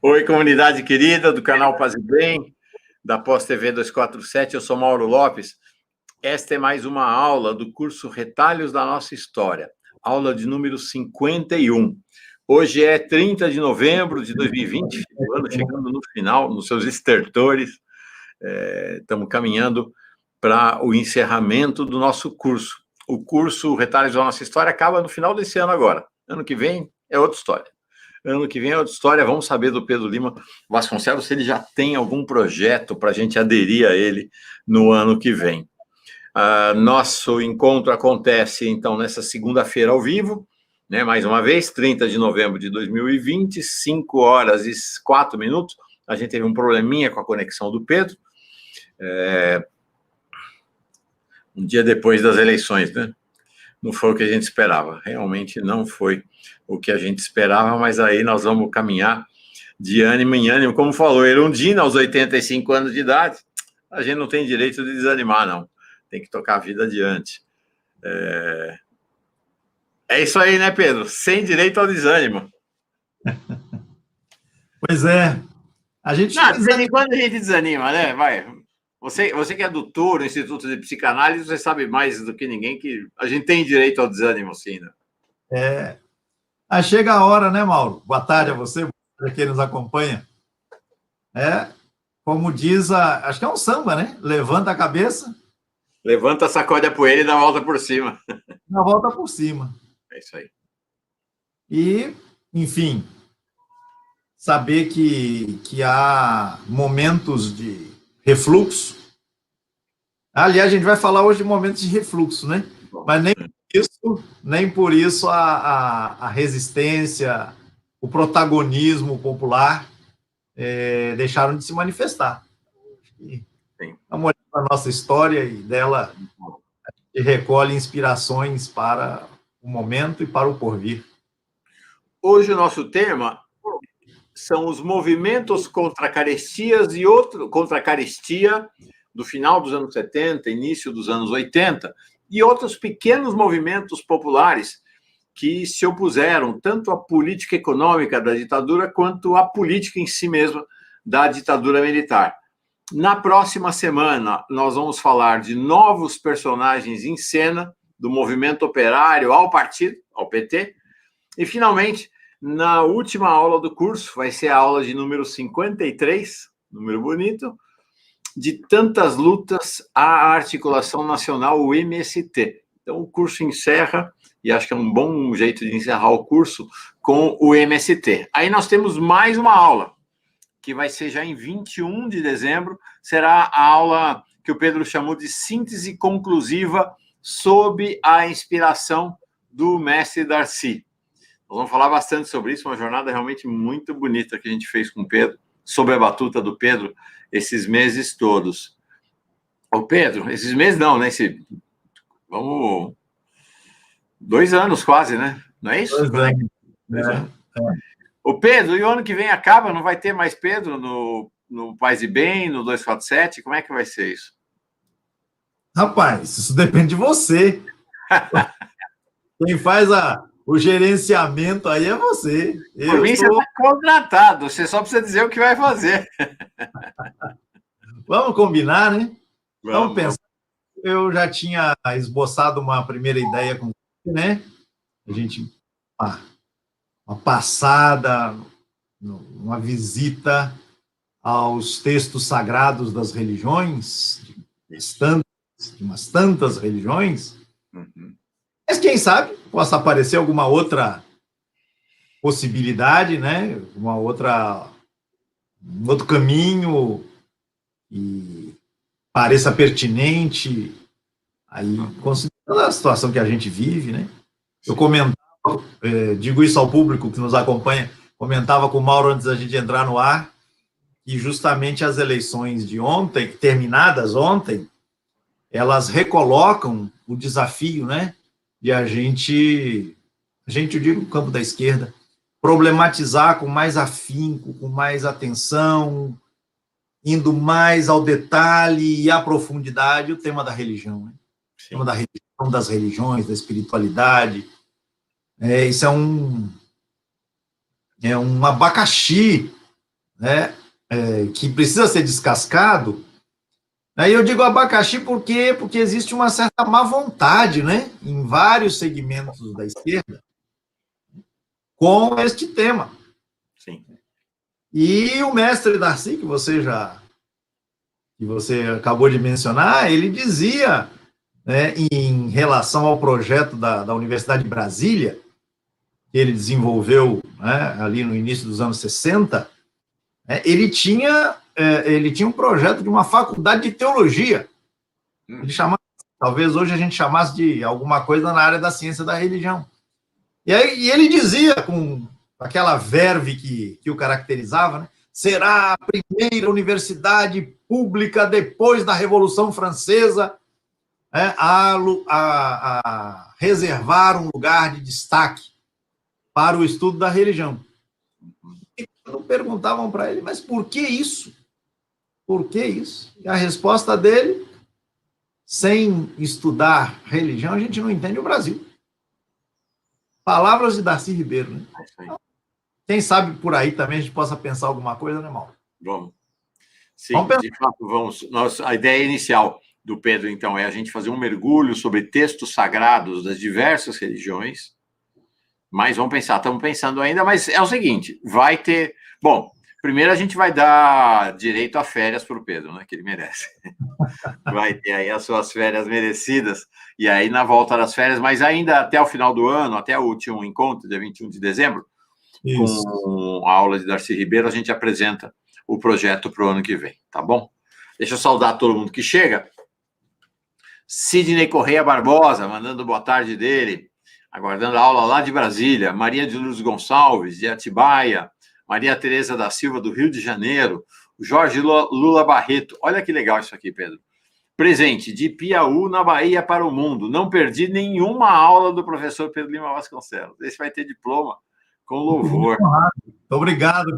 Oi, comunidade querida do canal Paz e Bem, da Pós TV 247, eu sou Mauro Lopes. Esta é mais uma aula do curso Retalhos da Nossa História, aula de número 51. Hoje é 30 de novembro de 2020, o ano chegando no final, nos seus estertores. Estamos caminhando para o encerramento do nosso curso. O curso Retalhos da Nossa História acaba no final desse ano agora. Ano que vem é outra história. Ano que vem é outra história. Vamos saber do Pedro Lima Vasconcelos se ele já tem algum projeto para a gente aderir a ele no ano que vem. Nosso encontro acontece, então, nessa segunda-feira ao vivo, né, mais uma vez, 30 de novembro de 2020, 5 horas e 4 minutos. A gente teve um probleminha com a conexão do Pedro, um dia depois das eleições, né? Não foi o que a gente esperava, realmente não foi o que a gente esperava, mas aí nós vamos caminhar de ânimo em ânimo. Como falou Erundina, aos 85 anos de idade, a gente não tem direito de desanimar, não. Tem que tocar a vida adiante. É isso aí, né, Pedro? Sem direito ao desânimo. Pois é. A gente não, de vez em quando a gente desanima, né? Vai. Você que é doutor no Instituto de Psicanálise, você sabe mais do que ninguém que a gente tem direito ao desânimo, sim, né? Chega a hora, né, Mauro? Boa tarde a você, para quem nos acompanha. Como diz, acho que é um samba, né? Levanta a cabeça. Levanta, sacode a poeira e dá a volta por cima. Dá a volta por cima. É isso aí. E, enfim, saber que há momentos de refluxo. Aliás, a gente vai falar hoje de momentos de refluxo, né? Mas nem por isso a resistência, o protagonismo popular deixaram de se manifestar. Vamos olhar para a nossa história e dela a gente recolhe inspirações para o momento e para o porvir. Hoje o nosso tema são os movimentos contra carestias e contra a carestia do final dos anos 70, início dos anos 80, e outros pequenos movimentos populares que se opuseram tanto à política econômica da ditadura quanto à política em si mesma da ditadura militar. Na próxima semana, nós vamos falar de novos personagens em cena do movimento operário ao partido, ao PT, e, finalmente, na última aula do curso, vai ser a aula de número 53, número bonito, de tantas lutas à articulação nacional, o MST. Então, o curso encerra, e acho que é um bom jeito de encerrar o curso, com o MST. Aí nós temos mais uma aula, que vai ser já em 21 de dezembro, será a aula que o Pedro chamou de síntese conclusiva sob a inspiração do mestre Darcy. Nós vamos falar bastante sobre isso, uma jornada realmente muito bonita que a gente fez com o Pedro, sob a batuta do Pedro, esses meses todos. Ô, Pedro, esses meses não, né? Vamos... 2 anos quase, né? Não é isso? 2 anos. 2 anos. Ô, Pedro, e o ano que vem acaba? Não vai ter mais Pedro no Paz e Bem, no 247? Como é que vai ser isso? Rapaz, isso depende de você. Quem faz o gerenciamento aí é você. Por mim, você está contratado. Você só precisa dizer o que vai fazer. Vamos combinar, né? Vamos pensar. Eu já tinha esboçado uma primeira ideia com você, né? A gente... uma passada, uma visita aos textos sagrados das religiões, de umas tantas religiões, mas quem sabe possa aparecer alguma outra possibilidade, né? Um outro caminho e pareça pertinente, aí, considerando a situação que a gente vive, né? Eu comentava, digo isso ao público que nos acompanha, comentava com o Mauro antes da gente entrar no ar, que justamente as eleições de ontem, terminadas ontem, elas recolocam o desafio, né, de a gente, eu digo, no campo da esquerda, problematizar com mais afinco, com mais atenção, indo mais ao detalhe e à profundidade o tema da religião, né? O tema da religião, das religiões, da espiritualidade. Isso é um abacaxi né, que precisa ser descascado. Aí eu digo abacaxi por quê? Porque existe uma certa má vontade, né, em vários segmentos da esquerda com este tema. Sim. E o mestre Darcy, que você acabou de mencionar, ele dizia, né, em relação ao projeto da Universidade de Brasília, que ele desenvolveu, né, ali no início dos anos 60, ele tinha um projeto de uma faculdade de teologia. Ele chamava, talvez hoje a gente chamasse de alguma coisa na área da ciência da religião. E ele dizia, com aquela verve que o caracterizava, né, será a primeira universidade pública depois da Revolução Francesa, né, a reservar um lugar de destaque para o estudo da religião. E quando perguntavam para ele, mas por que isso? Por que isso? E a resposta dele, sem estudar religião, a gente não entende o Brasil. Palavras de Darcy Ribeiro, né? Quem sabe por aí também a gente possa pensar alguma coisa, né, Mauro? Vamos. Sim, de fato, vamos. A ideia inicial do Pedro, então, é a gente fazer um mergulho sobre textos sagrados das diversas religiões. Mas vamos pensar, estamos pensando ainda, mas é o seguinte, vai ter... Bom, primeiro a gente vai dar direito a férias para o Pedro, né, que ele merece. Vai ter aí as suas férias merecidas, e aí na volta das férias, mas ainda até o final do ano, até o último encontro, dia 21 de dezembro, isso, com a aula de Darcy Ribeiro, a gente apresenta o projeto para o ano que vem, tá bom? Deixa eu saudar todo mundo que chega. Sidney Correia Barbosa, mandando boa tarde dele, aguardando a aula lá de Brasília. Maria de Lourdes Gonçalves, de Atibaia. Maria Tereza da Silva, do Rio de Janeiro. Jorge Lula Barreto. Olha que legal isso aqui, Pedro. Presente, de Piauí, na Bahia, para o mundo. Não perdi nenhuma aula do professor Pedro Lima Vasconcelos. Esse vai ter diploma com louvor. Muito obrigado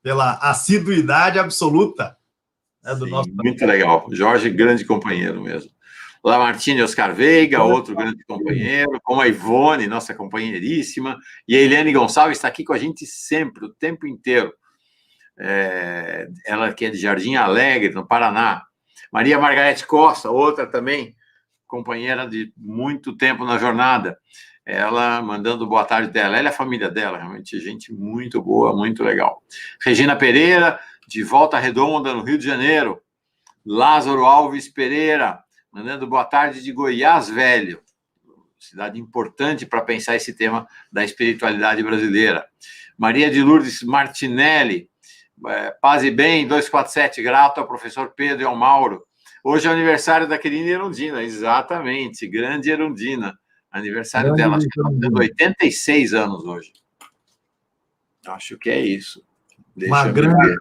pela assiduidade absoluta, né, do nosso... Muito legal. Jorge, grande companheiro mesmo. Lamartine Oscar Veiga, outro grande companheiro, como a Ivone, nossa companheiríssima, e a Eliane Gonçalves está aqui com a gente sempre, o tempo inteiro. Ela que é de Jardim Alegre, no Paraná. Maria Margarete Costa, outra também, companheira de muito tempo na jornada. Ela mandando boa tarde dela. Ela é a família dela, realmente gente muito boa, muito legal. Regina Pereira, de Volta Redonda, no Rio de Janeiro. Lázaro Alves Pereira, mandando boa tarde de Goiás Velho, cidade importante para pensar esse tema da espiritualidade brasileira. Maria de Lourdes Martinelli, paz e bem, 247, grato ao professor Pedro e ao Mauro. Hoje é aniversário da querida Erundina, exatamente, grande Erundina, aniversário dela, acho que está fazendo 86 anos hoje. Acho que é isso. Uma grande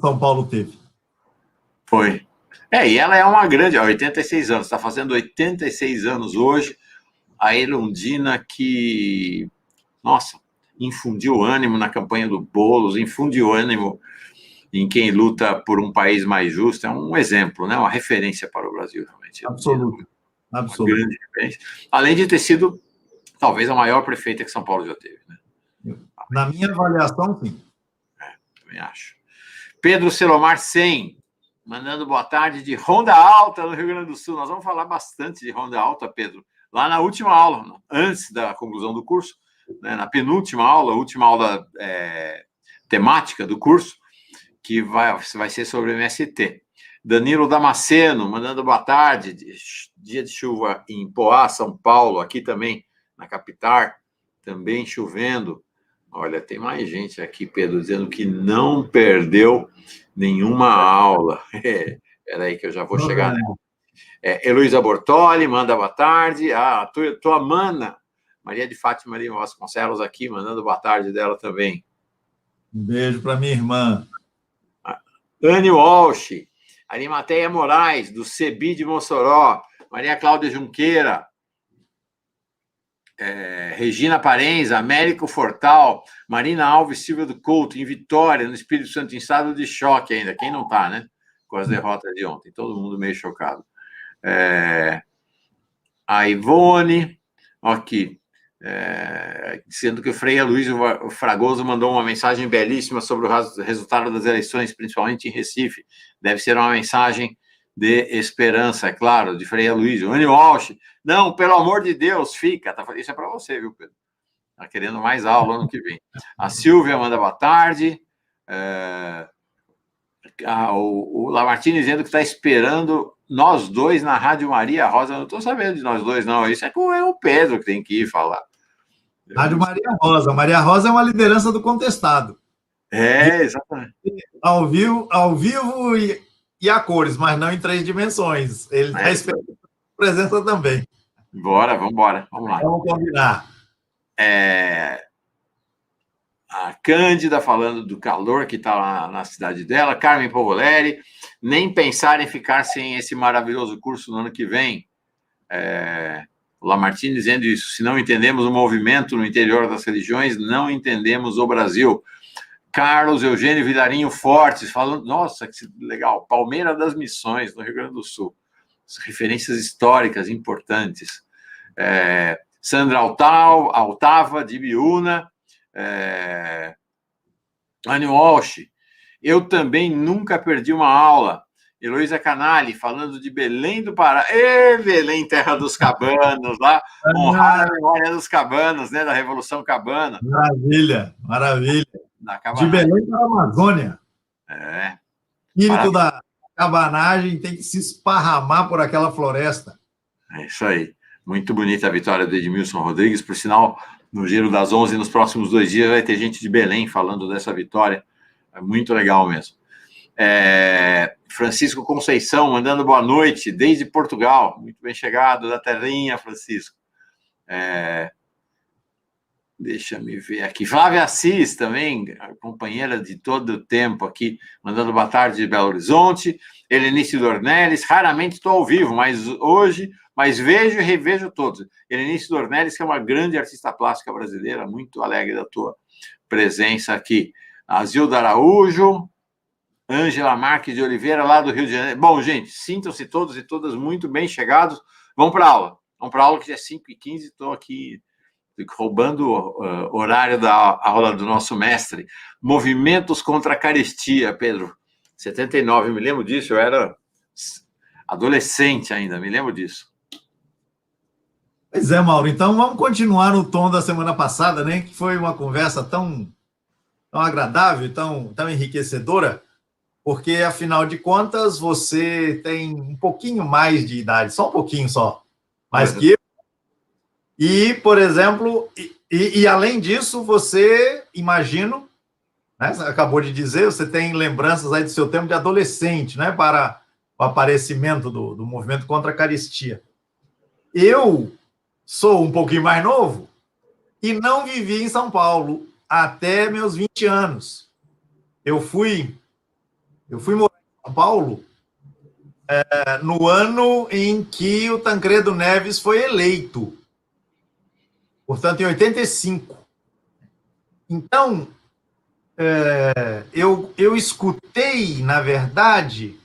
São Paulo teve. Foi. E ela é uma grande, 86 anos, está fazendo 86 anos hoje, a Erundina que, nossa, infundiu ânimo na campanha do Boulos, infundiu ânimo em quem luta por um país mais justo, é um exemplo, né? Uma referência para o Brasil, realmente. Absoluto. Uma grande referência. Além de ter sido, talvez, a maior prefeita que São Paulo já teve. Né? Na minha avaliação, sim. Também acho. Pedro Celomar 100, mandando boa tarde de Ronda Alta, no Rio Grande do Sul. Nós vamos falar bastante de Ronda Alta, Pedro, lá na última aula, antes da conclusão do curso, né, na penúltima aula, última aula temática do curso, que vai ser sobre o MST. Danilo Damasceno, mandando boa tarde, dia de chuva em Poá, São Paulo, aqui também, na capital, também chovendo. Olha, tem mais gente aqui, Pedro, dizendo que não perdeu nenhuma aula. Espera aí que eu já vou chegar nela. Heloísa Bortoli, manda boa tarde. Tua mana, Maria de Fátima Maria Vasconcelos aqui, mandando boa tarde dela também. Um beijo para minha irmã. Anne Walsh, Arimateia Moraes, do CEBI de Mossoró, Maria Cláudia Junqueira, Regina Parenza, Américo Fortal, Marina Alves Silva do Couto, em Vitória, no Espírito Santo, em estado de choque ainda. Quem não está, né? Com as derrotas de ontem. Todo mundo meio chocado. A Ivone, aqui. sendo que o Frei Aloysio Fragoso mandou uma mensagem belíssima sobre o resultado das eleições, principalmente em Recife. Deve ser uma mensagem de esperança, é claro, de Frei Aloysio. Anny Walsh, não, pelo amor de Deus, fica. Isso é para você, viu, Pedro? Está querendo mais aula ano que vem. A Silvia manda boa tarde. O Lamartine dizendo que está esperando nós dois na Rádio Maria Rosa. Eu não estou sabendo de nós dois, não. Isso é o Pedro que tem que ir falar. Rádio Maria Rosa. Maria Rosa é uma liderança do contestado. Exatamente. Ao vivo e a cores, mas não em 3 dimensões. Ele está esperando presença também. Vamos lá. Vamos combinar. A Cândida falando do calor que está lá na cidade dela, Carmen Povoleri, nem pensar em ficar sem esse maravilhoso curso no ano que vem. O Lamartine dizendo isso, se não entendemos o movimento no interior das religiões, não entendemos o Brasil. Carlos Eugênio Vilarinho Fortes, falando, nossa, que legal, Palmeira das Missões, no Rio Grande do Sul. Referências históricas importantes. Sandra Altava, de Biúna, Anny Walsh, eu também nunca perdi uma aula. Heloísa Canali, falando de Belém do Pará. Belém, terra dos cabanos, lá, honrar a memória dos cabanos, né, da Revolução Cabana. Maravilha. De Belém para a Amazônia. Espírito da cabanagem tem que se esparramar por aquela floresta. É isso aí. Muito bonita a vitória do Edmilson Rodrigues. Por sinal, no Giro das 11, nos próximos 2 dias, vai ter gente de Belém falando dessa vitória. É muito legal mesmo. Francisco Conceição, mandando boa noite, desde Portugal. Muito bem chegado, da terrinha, Francisco. Deixa me ver aqui. Flávia Assis, também, companheira de todo o tempo aqui, mandando boa tarde de Belo Horizonte. Helenice Dornelles, raramente estou ao vivo, mas vejo e revejo todos. Helenice Dornelles, que é uma grande artista plástica brasileira, muito alegre da tua presença aqui. A Zilda Araújo, Ângela Marques de Oliveira, lá do Rio de Janeiro. Bom, gente, sintam-se todos e todas muito bem chegados. Vamos para a aula. Que é 5h15, estou aqui roubando o horário da aula do nosso mestre. Movimentos contra a carestia, Pedro. 79, me lembro disso, eu era adolescente ainda, me lembro disso. Pois é, Mauro, então vamos continuar no tom da semana passada, né? Que foi uma conversa tão agradável, tão enriquecedora, porque, afinal de contas, você tem um pouquinho mais de idade, só um pouquinho só, mais que eu. E, por exemplo, além disso, você, imagino, né, você acabou de dizer, você tem lembranças aí do seu tempo de adolescente, né, para o aparecimento do movimento contra a carestia. Eu sou um pouquinho mais novo e não vivi em São Paulo até meus 20 anos. Eu fui morar em São Paulo no ano em que o Tancredo Neves foi eleito. Portanto, em 85. Então, eu escutei, na verdade,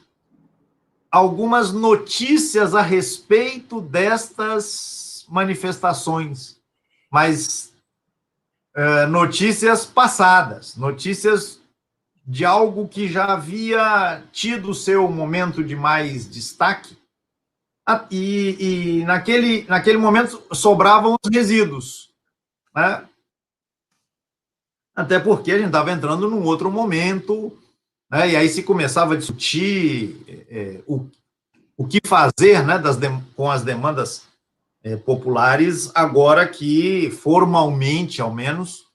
algumas notícias a respeito destas manifestações, mas notícias passadas, notícias de algo que já havia tido seu momento de mais destaque, e naquele momento sobravam os resíduos, né? Até porque a gente estava entrando num outro momento, né? E aí se começava a discutir o que fazer, né, com as demandas populares, agora que formalmente, ao menos,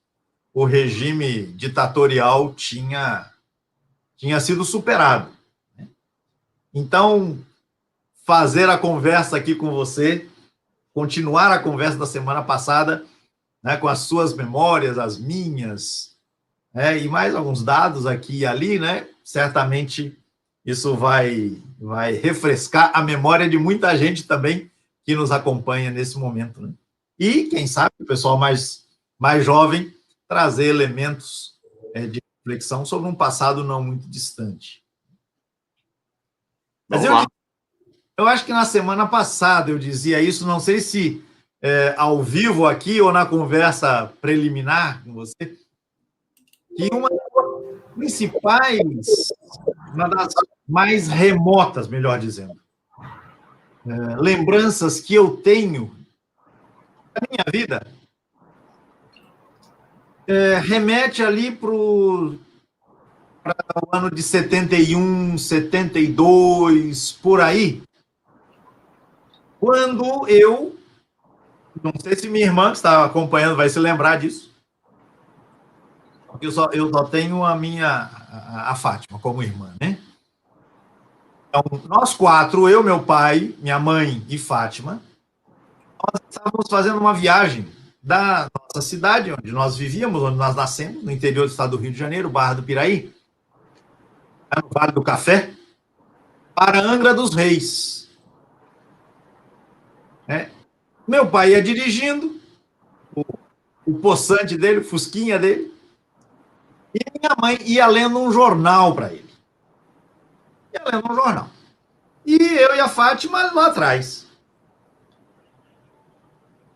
o regime ditatorial tinha sido superado. Então, fazer a conversa aqui com você, continuar a conversa da semana passada, né, com as suas memórias, as minhas, e mais alguns dados aqui e ali, né, certamente isso vai refrescar a memória de muita gente também que nos acompanha nesse momento, né? E, quem sabe, o pessoal mais jovem trazer elementos de reflexão sobre um passado não muito distante. Mas eu acho que na semana passada eu dizia isso, não sei se ao vivo aqui ou na conversa preliminar com você, que uma das principais, uma das mais remotas, melhor dizendo, lembranças que eu tenho da minha vida remete ali para o ano de 71, 72, por aí, quando eu, não sei se minha irmã que está acompanhando vai se lembrar disso, eu só tenho a Fátima como irmã, né? Então, nós quatro, eu, meu pai, minha mãe e Fátima, nós estávamos fazendo uma viagem da nossa cidade, onde nós vivíamos, onde nós nascemos, no interior do estado do Rio de Janeiro, Barra do Piraí, no Vale do Café, para Angra dos Reis. Meu pai ia dirigindo, o poçante dele, o fusquinha dele, e minha mãe ia lendo um jornal para ele. Ia lendo um jornal. E eu e a Fátima lá atrás.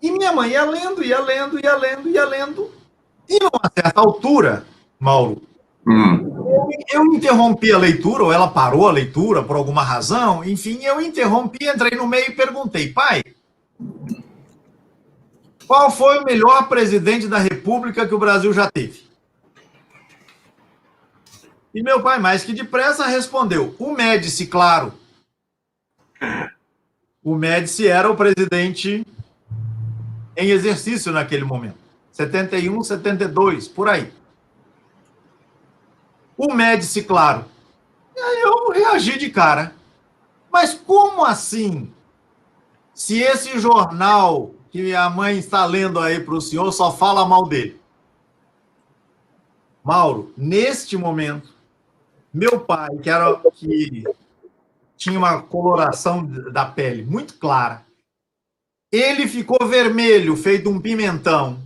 E minha mãe ia lendo, ia lendo, ia lendo, ia lendo. E numa certa altura, Mauro, eu interrompi a leitura, ou ela parou a leitura por alguma razão, enfim, eu interrompi, entrei no meio e perguntei, pai, qual foi o melhor presidente da República que o Brasil já teve? E meu pai, mais que depressa, respondeu, o Médici, claro. O Médici era o presidente em exercício naquele momento. 71, 72, por aí. O Médici, claro. E aí eu reagi de cara. Mas como assim? Se esse jornal que a mãe está lendo aí para o senhor só fala mal dele. Mauro, neste momento, meu pai, que tinha uma coloração da pele muito clara, ele ficou vermelho, feito um pimentão,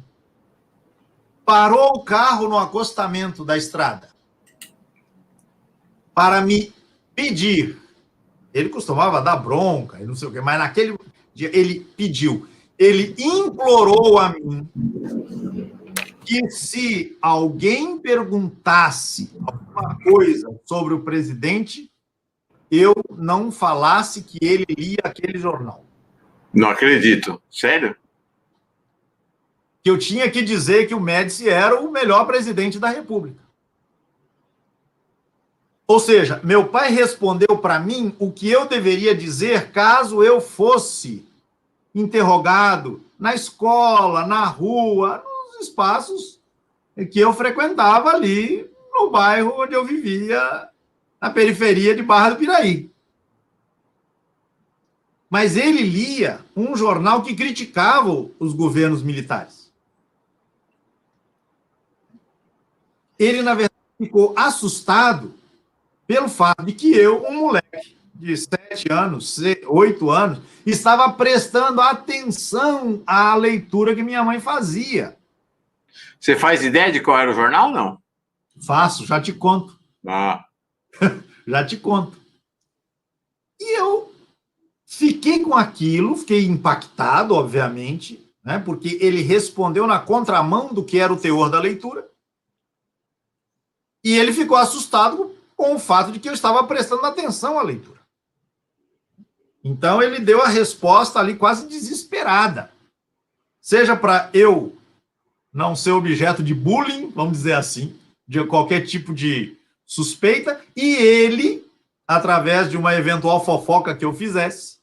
parou o carro no acostamento da estrada para me pedir. Ele costumava dar bronca, não sei o quê, mas naquele dia ele pediu, ele implorou a mim que se alguém perguntasse alguma coisa sobre o presidente, eu não falasse que ele lia aquele jornal. Não acredito. Sério? Que eu tinha que dizer que o Médici era o melhor presidente da República. Ou seja, meu pai respondeu para mim o que eu deveria dizer caso eu fosse interrogado na escola, na rua, nos espaços que eu frequentava ali no bairro onde eu vivia, na periferia de Barra do Piraí. Mas ele lia um jornal que criticava os governos militares. Ele, na verdade, ficou assustado pelo fato de que eu, um moleque de 7 anos, 8 anos, estava prestando atenção à leitura que minha mãe fazia. Você faz ideia de qual era o jornal, não? Faço, já te conto. Ah. Já te conto. E eu fiquei com aquilo, fiquei impactado, obviamente, né, porque ele respondeu na contramão do que era o teor da leitura. E ele ficou assustado com o fato de que eu estava prestando atenção à leitura. Então, ele deu a resposta ali quase desesperada. Seja para eu não ser objeto de bullying, vamos dizer assim, de qualquer tipo de suspeita, e ele, através de uma eventual fofoca que eu fizesse,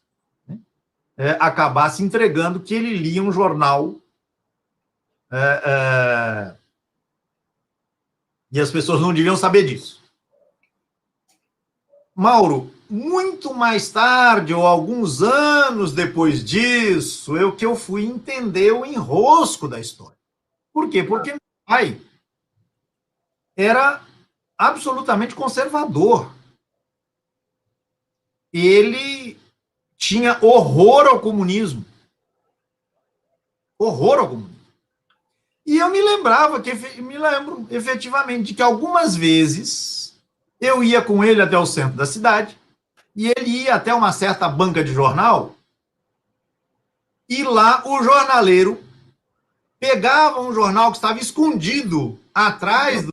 acabasse entregando que ele lia um jornal e as pessoas não deviam saber disso. Mauro, muito mais tarde, ou alguns anos depois disso, que eu fui entender o enrosco da história. Por quê? Porque meu pai era absolutamente conservador. Ele tinha horror ao comunismo. Horror ao comunismo. E eu me lembro efetivamente de que algumas vezes eu ia com ele até o centro da cidade e ele ia até uma certa banca de jornal E lá o jornaleiro pegava um jornal que estava escondido atrás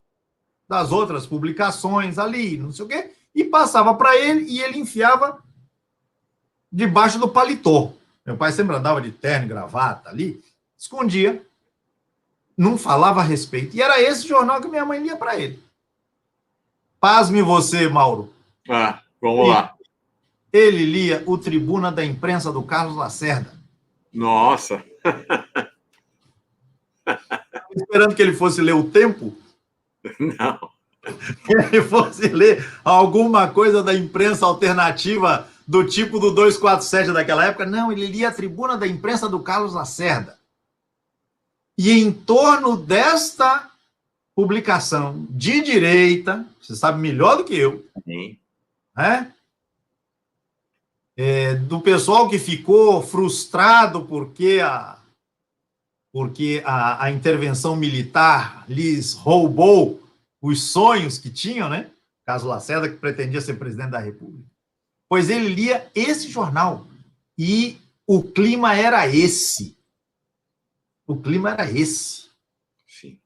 das outras publicações ali, não sei o quê, e passava para ele e ele enfiava debaixo do paletó. Meu pai sempre andava de terno e gravata ali, escondia, não falava a respeito. E era esse jornal que minha mãe lia para ele. Pasme você, Mauro. Vamos lá. Ele lia o Tribuna da Imprensa do Carlos Lacerda. Nossa! Esperando que ele fosse ler o Tempo. Não. Que ele fosse ler alguma coisa da imprensa alternativa do tipo do 247 daquela época. Não, ele lia a Tribuna da Imprensa do Carlos Lacerda. E em torno desta publicação de direita, você sabe melhor do que eu, Sim. né? Do pessoal que ficou frustrado porque a intervenção militar lhes roubou os sonhos que tinham, né? Carlos Lacerda, que pretendia ser presidente da República. Pois ele lia esse jornal e o clima era esse. O clima era esse. Sim.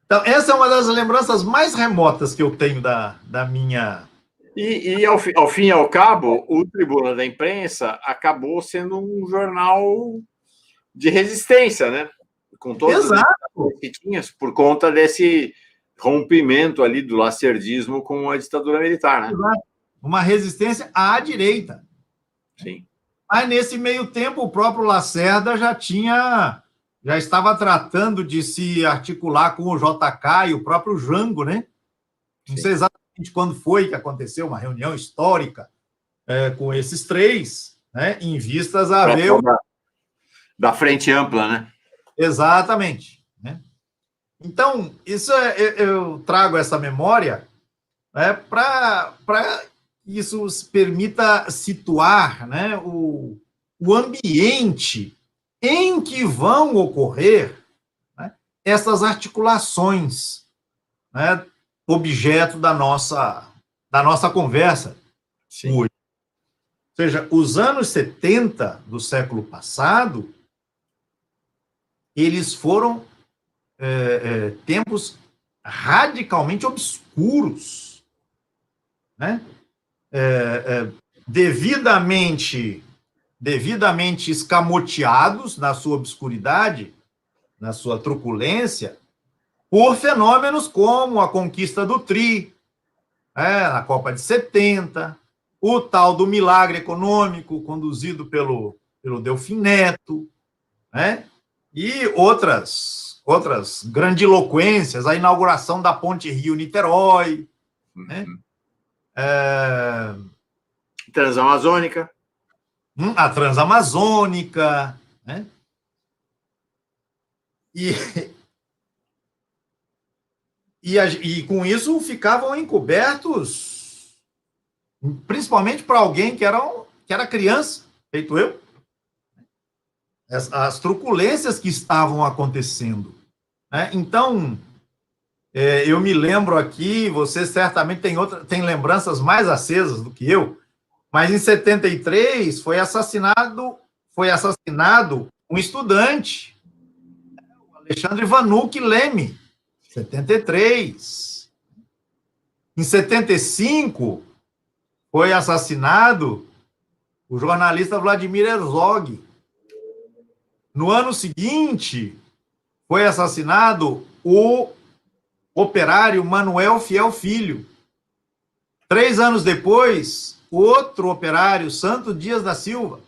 Então, essa é uma das lembranças mais remotas que eu tenho da minha... E ao fim e ao cabo, o Tribuna da Imprensa acabou sendo um jornal de resistência, né? Com todas as que tinha, por conta desse rompimento ali do lacerdismo com a ditadura militar, né? Exato. Uma resistência à direita. Sim. Mas, nesse meio tempo, o próprio Lacerda já estava tratando de se articular com o JK e o próprio Jango, né? Não sei exatamente quando foi que aconteceu uma reunião histórica com esses três, né? Em vistas a ver... Da Frente Ampla, né? Exatamente. Né? Então, isso eu trago essa memória, né, para isso permita situar, né, o ambiente em que vão ocorrer, né, essas articulações, né, objeto da nossa conversa. Sim. Hoje. Ou seja, os anos 70 do século passado, eles foram tempos radicalmente obscuros, né? Devidamente escamoteados na sua obscuridade, na sua truculência, por fenômenos como a conquista do Tri, na Copa de 70, o tal do milagre econômico conduzido pelo Delfim Neto, né? E outras grandiloquências, a inauguração da Ponte Rio-Niterói, né? Transamazônica. A Transamazônica, né? E com isso ficavam encobertos, principalmente para alguém que era criança, feito eu, as truculências que estavam acontecendo. Né? Então, eu me lembro aqui, você certamente tem lembranças mais acesas do que eu, mas em 73 foi assassinado um estudante, o Alexandre Vanucchi Leme, 73. Em 75 foi assassinado o jornalista Vladimir Herzog. No ano seguinte, foi assassinado o operário Manuel Fiel Filho. 3 anos depois, outro operário, Santos Dias da Silva.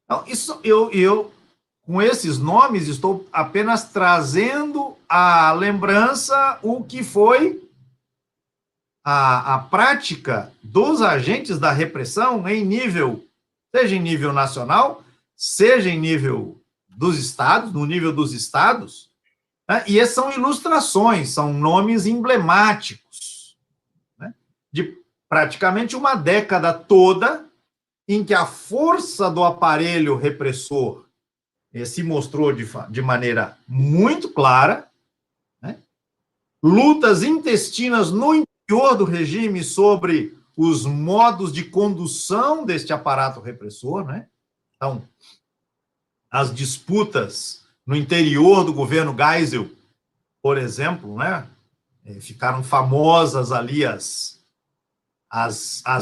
Então, isso, eu, com esses nomes, estou apenas trazendo à lembrança o que foi a prática dos agentes da repressão seja em nível nacional, seja em nível dos estados, no nível dos estados, né? E essas são ilustrações, são nomes emblemáticos, né? De praticamente uma década toda em que a força do aparelho repressor se mostrou de maneira muito clara, né? Lutas intestinas no interior do regime sobre os modos de condução deste aparato repressor, né? Então, as disputas no interior do governo Geisel, por exemplo, né, ficaram famosas ali as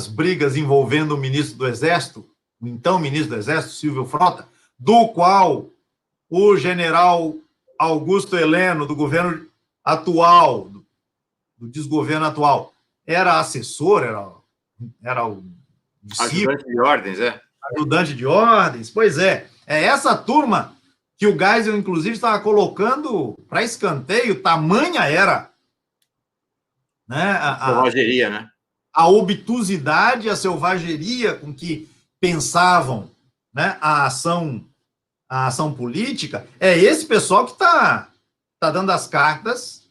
brigas envolvendo o ministro do Exército, o então ministro do Exército, Silvio Frota, do qual o general Augusto Heleno, do governo atual, do desgoverno atual, era assessor, era o discípulo, Ajudante de ordens, ajudante de ordens. Pois é essa turma que o Geisel, inclusive, estava colocando para escanteio, tamanha era, né, selvageria, né? A obtusidade, a selvageria com que pensavam, né, a ação política. É esse pessoal que está dando as cartas,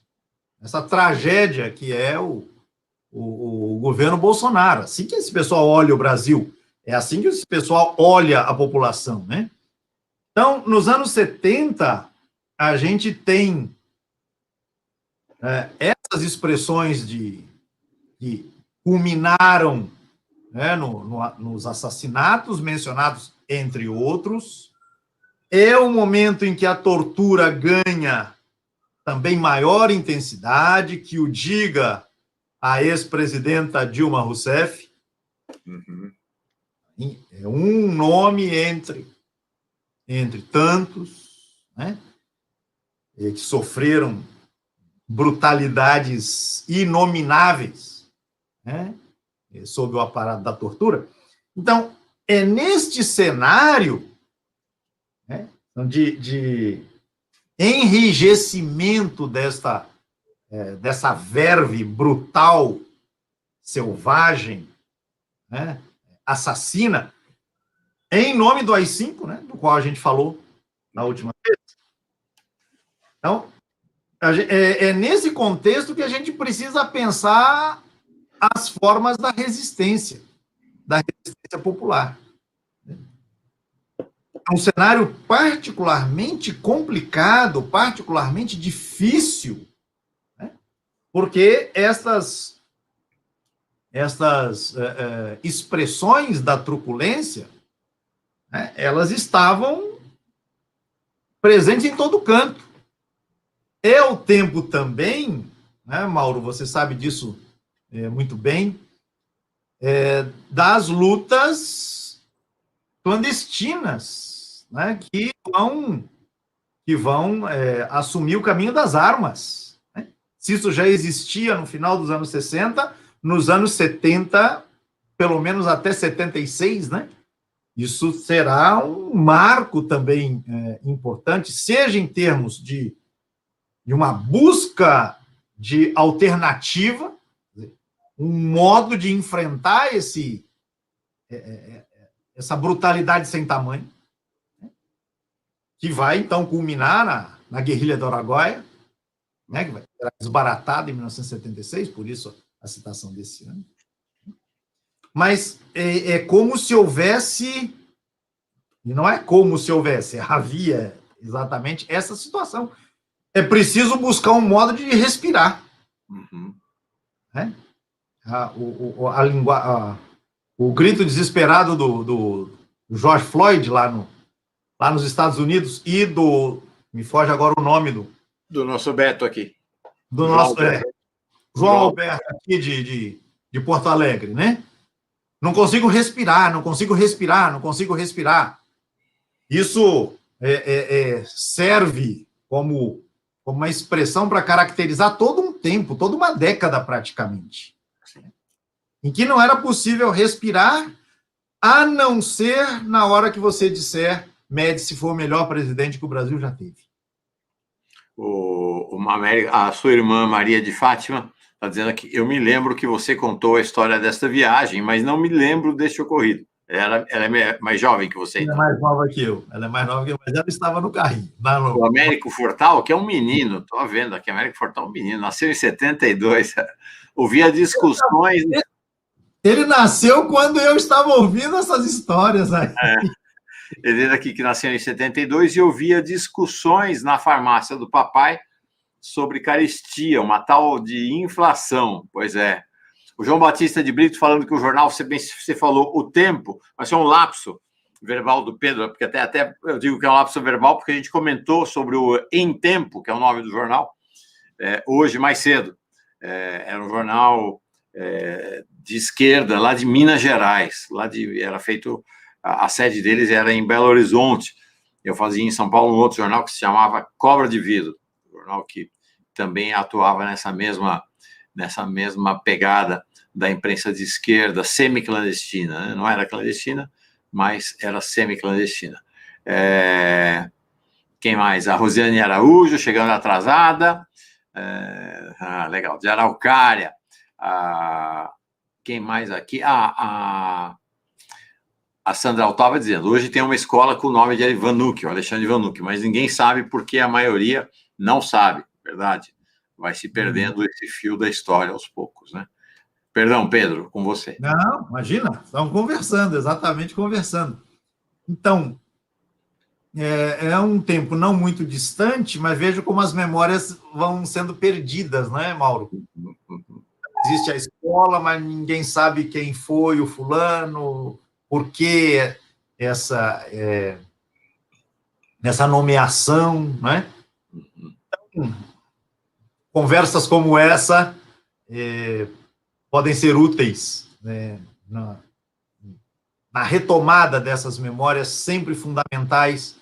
essa tragédia que é o governo Bolsonaro. Assim que esse pessoal olha o Brasil, é assim que esse pessoal olha a população, né? Então, nos anos 70, a gente tem essas expressões que culminaram, né, nos assassinatos mencionados, entre outros. É o momento em que a tortura ganha também maior intensidade, que o diga a ex-presidenta Dilma Rousseff. Uhum. É um nome entre tantos, né, que sofreram brutalidades inomináveis, né, sob o aparato da tortura. Então, é neste cenário, né, de enrijecimento dessa verve brutal, selvagem, né, assassina, em nome do AI-5, né, do qual a gente falou na última vez. Então, é nesse contexto que a gente precisa pensar as formas da resistência popular. É um cenário particularmente complicado, particularmente difícil, né? Porque estas expressões da truculência, né, elas estavam presentes em todo canto. É o tempo também, né, Mauro, você sabe disso muito bem, das lutas clandestinas, né, que vão assumir o caminho das armas, né? Se isso já existia no final dos anos 60, nos anos 70, pelo menos até 76, né? Isso será um marco também importante, seja em termos de uma busca de alternativa, um modo de enfrentar essa brutalidade sem tamanho, né, que vai, então, culminar na guerrilha do Araguaia, né, que vai ser desbaratada em 1976, por isso a citação desse ano. Mas é como se houvesse, e não é como se houvesse, havia exatamente essa situação. É preciso buscar um modo de respirar. Uhum. Né? O grito desesperado do George Floyd lá nos Estados Unidos e me foge agora o nome do nosso Beto aqui. Do nosso João Alberto aqui de Porto Alegre, né? Não consigo respirar, não consigo respirar, não consigo respirar. Isso serve como uma expressão para caracterizar todo um tempo, toda uma década praticamente, em que não era possível respirar, a não ser na hora que você disser Médici foi o melhor presidente que o Brasil já teve. A sua irmã Maria de Fátima está dizendo aqui, eu me lembro que você contou a história desta viagem, mas não me lembro deste ocorrido. Ela é mais jovem que você, então. Ela é mais nova que eu, mas ela estava no carrinho. O Américo Fortal, que é um menino, estou vendo aqui, Américo Fortal é um menino, nasceu em 72, ouvia discussões... Ele nasceu quando eu estava ouvindo essas histórias aí. Ele diz aqui que nasceu em 72 e ouvia discussões na farmácia do papai sobre carestia, uma tal de inflação. Pois é. O João Batista de Brito falando que o jornal, você falou, O Tempo, vai ser um lapso. verbal do Pedro, porque até eu digo que é um lapso verbal, porque a gente comentou sobre o Em Tempo, que é o nome do jornal, hoje mais cedo. Era um jornal de esquerda, lá de Minas Gerais, era feito, a sede deles era em Belo Horizonte. Eu fazia em São Paulo um outro jornal que se chamava Cobra de Vidro, um jornal que também atuava nessa mesma pegada da imprensa de esquerda, semi-clandestina, né? Não era clandestina, mas era semi-clandestina. Quem mais? A Rosiane Araújo, chegando atrasada. Legal. De Araucária. Quem mais aqui? A Sandra estava dizendo, hoje tem uma escola com o nome de Vanucci, o Alexandre Vanucci, mas ninguém sabe porque a maioria não sabe, verdade? Vai se perdendo esse fio da história aos poucos, né? Perdão, Pedro, com você. Não, imagina, estamos conversando, exatamente conversando. Então, é um tempo não muito distante, mas veja como as memórias vão sendo perdidas, né, Mauro? Existe a escola, mas ninguém sabe quem foi o fulano, por que essa nomeação, né? Então, conversas como essa podem ser úteis, né, na retomada dessas memórias sempre fundamentais,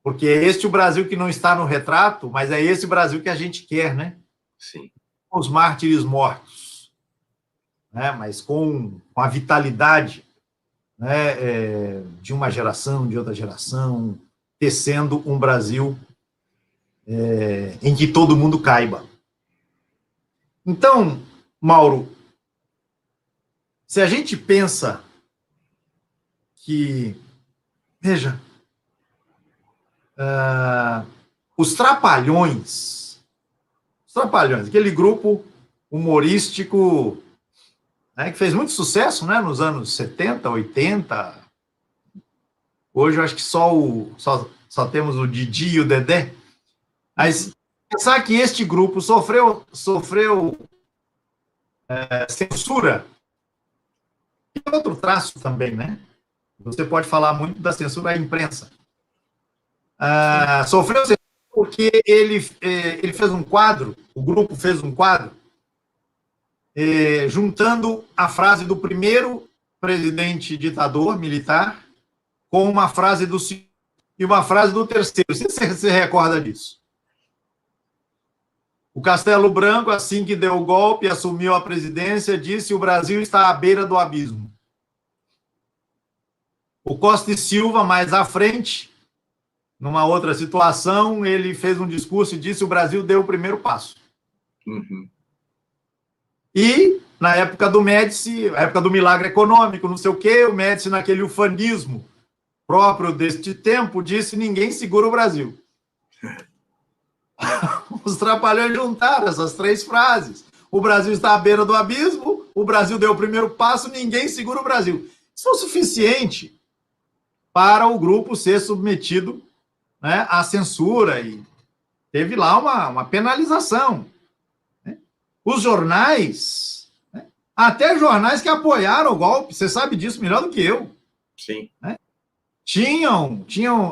porque é este o Brasil que não está no retrato, mas é esse o Brasil que a gente quer, né? Sim. Os mártires mortos, né? Mas com a vitalidade, né, de uma geração, de outra geração, tecendo um Brasil em que todo mundo caiba. Então, Mauro, se a gente pensa que, veja, os Trapalhões, aquele grupo humorístico, né, que fez muito sucesso, né, nos anos 70, 80. Hoje eu acho que só temos o Didi e o Dedé. Mas pensar que este grupo sofreu censura, e outro traço também, né? Você pode falar muito da censura à imprensa. Sofreu censura porque ele fez um quadro, o grupo fez um quadro, juntando a frase do primeiro presidente ditador militar com uma frase do segundo e uma frase do terceiro. Você se recorda disso? O Castelo Branco, assim que deu o golpe e assumiu a presidência, disse: o Brasil está à beira do abismo. O Costa e Silva, mais à frente, numa outra situação, ele fez um discurso e disse: o Brasil deu o primeiro passo. Uhum. E, na época do Médici, a época do milagre econômico, não sei o quê, o Médici, naquele ufanismo próprio deste tempo, disse: ninguém segura o Brasil. Os Trapalhões juntaram essas três frases. O Brasil está à beira do abismo, o Brasil deu o primeiro passo, ninguém segura o Brasil. Isso é o suficiente para o grupo ser submetido, né, à censura, e teve lá uma penalização. Né? Os jornais, né, até jornais que apoiaram o golpe, você sabe disso melhor do que eu. Sim. Né? Tinham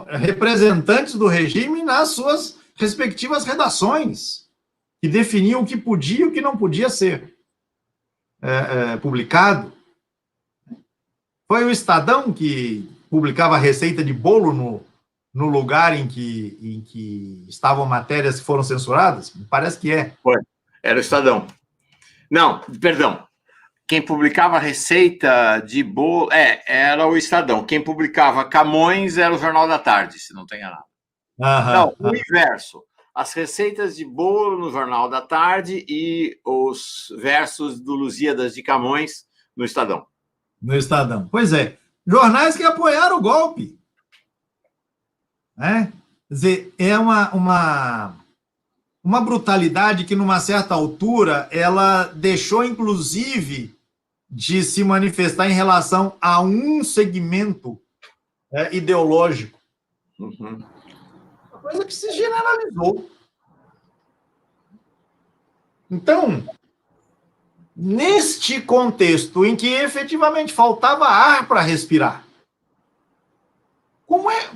representantes do regime nas suas respectivas redações, que definiam o que podia e o que não podia ser publicado. Foi o Estadão que publicava a receita de bolo no lugar em que estavam matérias que foram censuradas? Me parece que é. Foi. Era o Estadão. Não, perdão. Quem publicava a receita de bolo era o Estadão. Quem publicava Camões era o Jornal da Tarde, se não tem nada. Não, o inverso. As receitas de bolo no Jornal da Tarde e os versos do Lusíadas de Camões no Estadão. No Estadão. Pois é. Jornais que apoiaram o golpe. Quer dizer, é uma brutalidade que, numa certa altura, ela deixou, inclusive, de se manifestar em relação a um segmento ideológico. Uhum. Uma coisa que se generalizou. Então, neste contexto em que efetivamente faltava ar para respirar,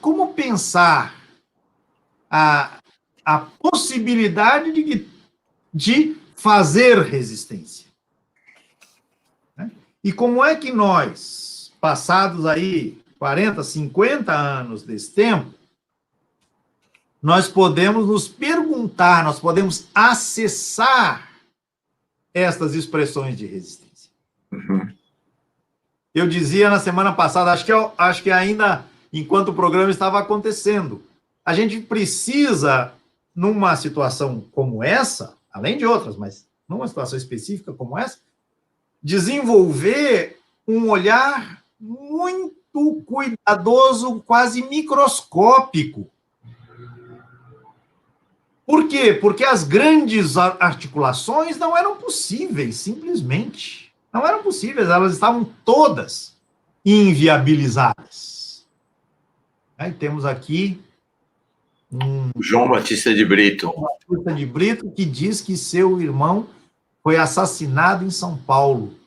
como pensar a possibilidade de fazer resistência? Né? E como é que nós, passados aí 40, 50 anos desse tempo, nós podemos nos perguntar, nós podemos acessar estas expressões de resistência? Uhum. Eu dizia na semana passada, acho que ainda enquanto o programa estava acontecendo, a gente precisa, numa situação como essa, além de outras, mas numa situação específica como essa, desenvolver um olhar muito cuidadoso, quase microscópico. Por quê? Porque as grandes articulações não eram possíveis, simplesmente. Não eram possíveis, elas estavam todas inviabilizadas. Aí temos aqui João Batista de Brito. João Batista de Brito, que diz que seu irmão foi assassinado em São Paulo.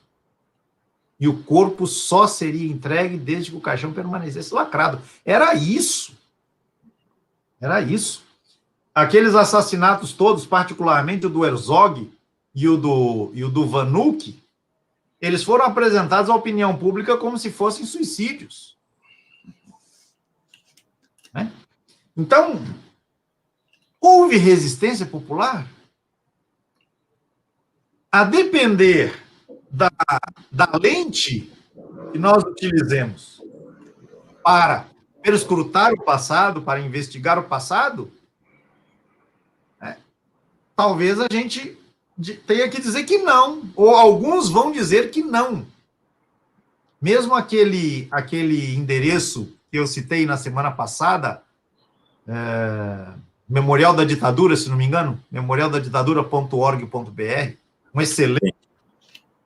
E o corpo só seria entregue desde que o caixão permanecesse lacrado. Era isso. Era isso. Aqueles assassinatos todos, particularmente o do Herzog e o do Vanucci, eles foram apresentados à opinião pública como se fossem suicídios. Né? Então, houve resistência popular? A depender da lente que nós utilizemos para perscrutar o passado, para investigar o passado, talvez a gente tenha que dizer que não, ou alguns vão dizer que não. Mesmo aquele endereço que eu citei na semana passada, Memorial da Ditadura, se não me engano, memorialdatitadura.org.br, um excelente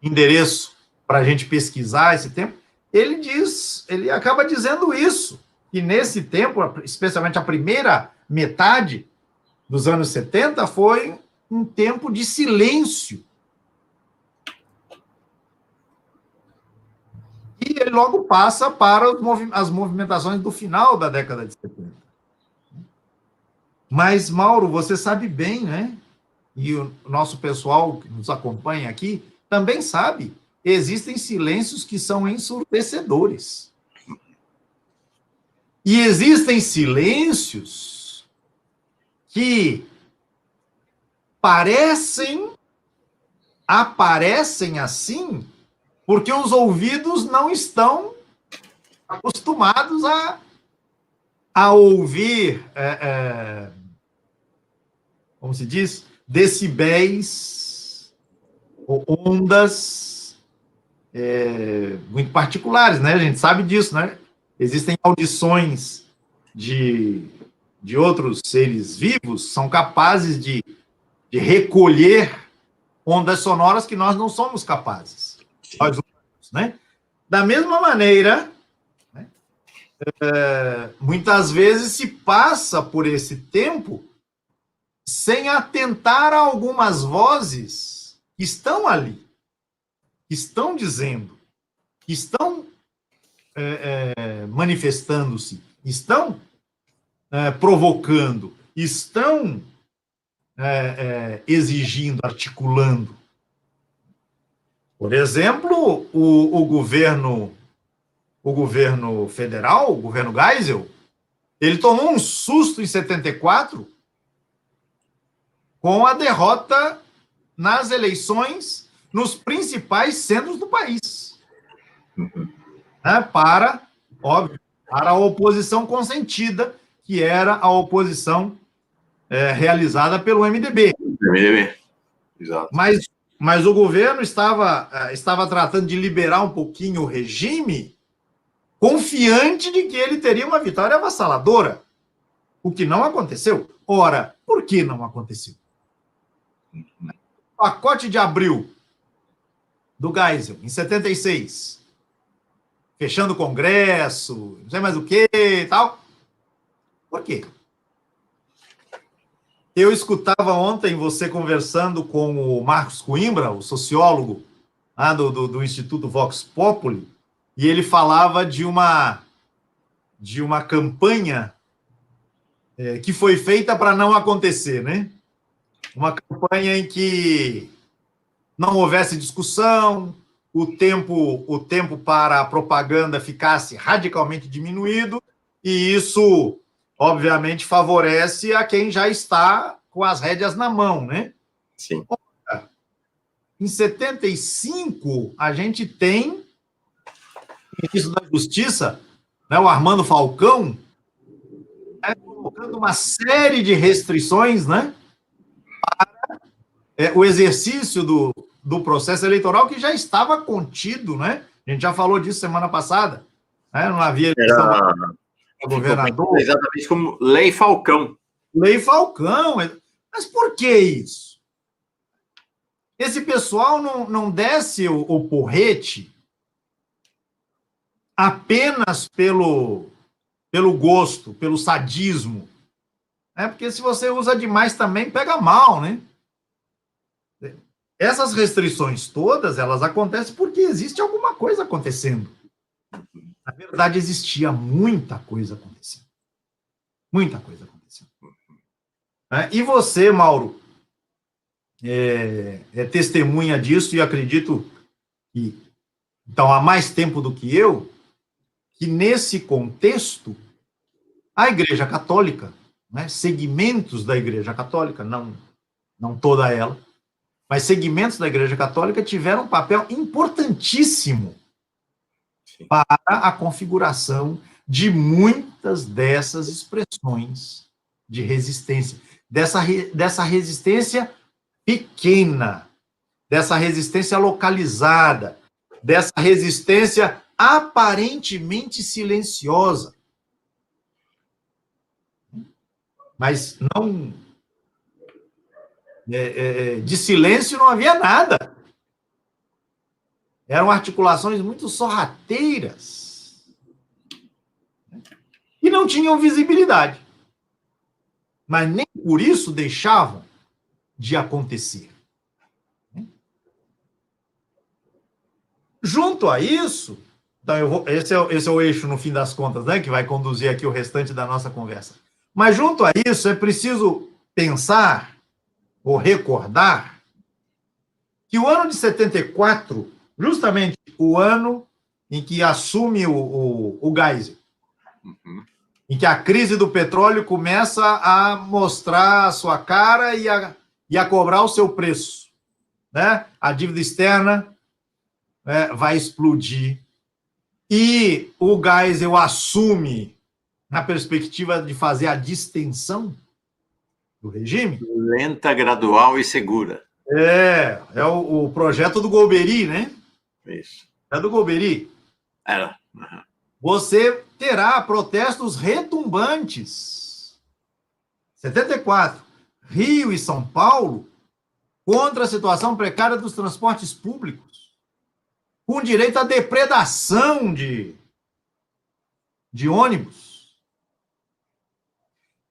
endereço para a gente pesquisar esse tempo, ele acaba dizendo isso, que nesse tempo, especialmente a primeira metade dos anos 70, foi um tempo de silêncio. E ele logo passa para as movimentações do final da década de 70. Mas, Mauro, você sabe bem, né? E o nosso pessoal que nos acompanha aqui também sabe, existem silêncios que são ensurdecedores. E existem silêncios que aparecem assim, porque os ouvidos não estão acostumados a ouvir, como se diz, decibéis ou ondas muito particulares, né? A gente sabe disso, né? Existem audições de outros seres vivos, são capazes de recolher ondas sonoras que nós não somos capazes. Nós humanos, né? Da mesma maneira, né, muitas vezes se passa por esse tempo sem atentar a algumas vozes que estão ali, que estão dizendo, que estão manifestando-se, estão provocando, estão exigindo, articulando. Por exemplo, o governo federal, o governo Geisel, ele tomou um susto em 74 com a derrota nas eleições nos principais centros do país. Né, para a oposição consentida, que era a oposição realizada pelo MDB. Exato. Mas o governo estava tratando de liberar um pouquinho o regime, confiante de que ele teria uma vitória avassaladora, o que não aconteceu. Ora, por que não aconteceu? O pacote de abril do Geisel, em 76, fechando o Congresso, não sei mais o que e tal. Por quê? Eu escutava ontem você conversando com o Marcos Coimbra, o sociólogo do Instituto Vox Populi, e ele falava de uma de uma campanha que foi feita para não acontecer, né? Uma campanha em que não houvesse discussão, o tempo para a propaganda ficasse radicalmente diminuído, e isso, obviamente, favorece a quem já está com as rédeas na mão, né? Sim. Em 75, a gente tem o ministro da Justiça, né, o Armando Falcão, colocando uma série de restrições, né, para o exercício do processo eleitoral que já estava contido, né? A gente já falou disso semana passada, né? Não havia eleição para governador. Exatamente como Lei Falcão. Lei Falcão. Mas por que isso? Esse pessoal não desce o porrete apenas pelo gosto, pelo sadismo. Porque se você usa demais também, pega mal, né? Essas restrições todas, elas acontecem porque existe alguma coisa acontecendo. Na verdade, existia muita coisa acontecendo. Muita coisa acontecendo. E você, Mauro, é testemunha disso, e acredito que, então, há mais tempo do que eu, que nesse contexto, a Igreja Católica, né, segmentos da Igreja Católica, não toda ela, mas segmentos da Igreja Católica tiveram um papel importantíssimo para a configuração de muitas dessas expressões de resistência, dessa resistência pequena, dessa resistência localizada, dessa resistência aparentemente silenciosa. Mas não... de silêncio não havia nada. Eram articulações muito sorrateiras e não tinham visibilidade. Mas nem por isso deixavam de acontecer. Junto a isso, então esse é o eixo, no fim das contas, né, que vai conduzir aqui o restante da nossa conversa. Mas junto a isso, é preciso pensar ou recordar que o ano de 74, justamente o ano em que assume o Geisel, em que a crise do petróleo começa a mostrar a sua cara e a cobrar o seu preço, né? A dívida externa vai explodir, e o Geisel assume na perspectiva de fazer a distensão do regime. Lenta, gradual e segura. É o projeto do Golbery, né? Isso. É do Golbery. Era. Você terá protestos retumbantes. 74. Rio e São Paulo contra a situação precária dos transportes públicos, com direito à depredação de ônibus.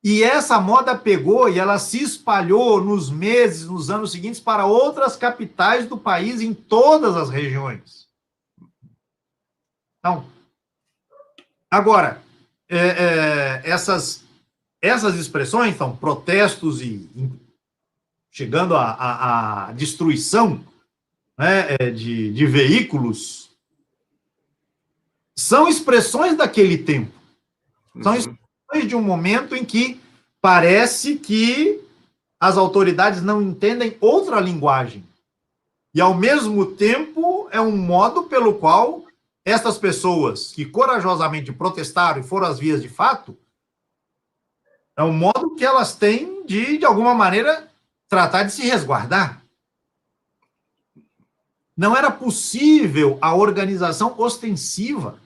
E essa moda pegou e ela se espalhou nos anos seguintes, para outras capitais do país, em todas as regiões. Então, agora, essas expressões, então, protestos e chegando à destruição, né, de veículos, são expressões daquele tempo. São expressões de um momento em que parece que as autoridades não entendem outra linguagem. E, ao mesmo tempo, é um modo pelo qual estas pessoas que corajosamente protestaram e foram às vias de fato, é um modo que elas têm de alguma maneira, tratar de se resguardar. Não era possível a organização ostensiva.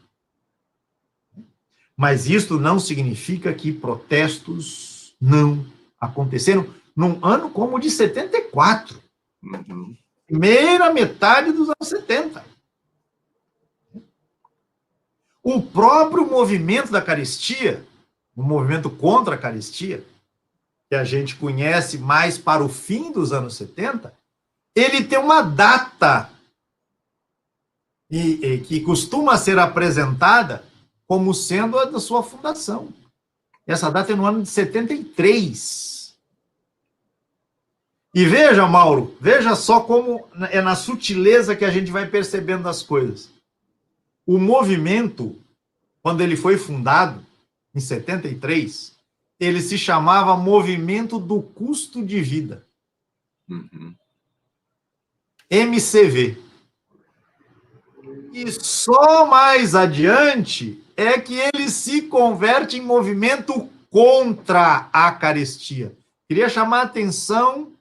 Mas isto não significa que protestos não aconteceram num ano como o de 74. Primeira metade dos anos 70. O próprio movimento da carestia, o movimento contra a carestia, que a gente conhece mais para o fim dos anos 70, ele tem uma data que costuma ser apresentada como sendo a da sua fundação. Essa data é no ano de 73. E veja, Mauro, veja só como é na sutileza que a gente vai percebendo as coisas. O movimento, quando ele foi fundado, em 73, ele se chamava Movimento do Custo de Vida. MCV. E só mais adiante é que ele se converte em movimento contra a carestia. Queria chamar a atenção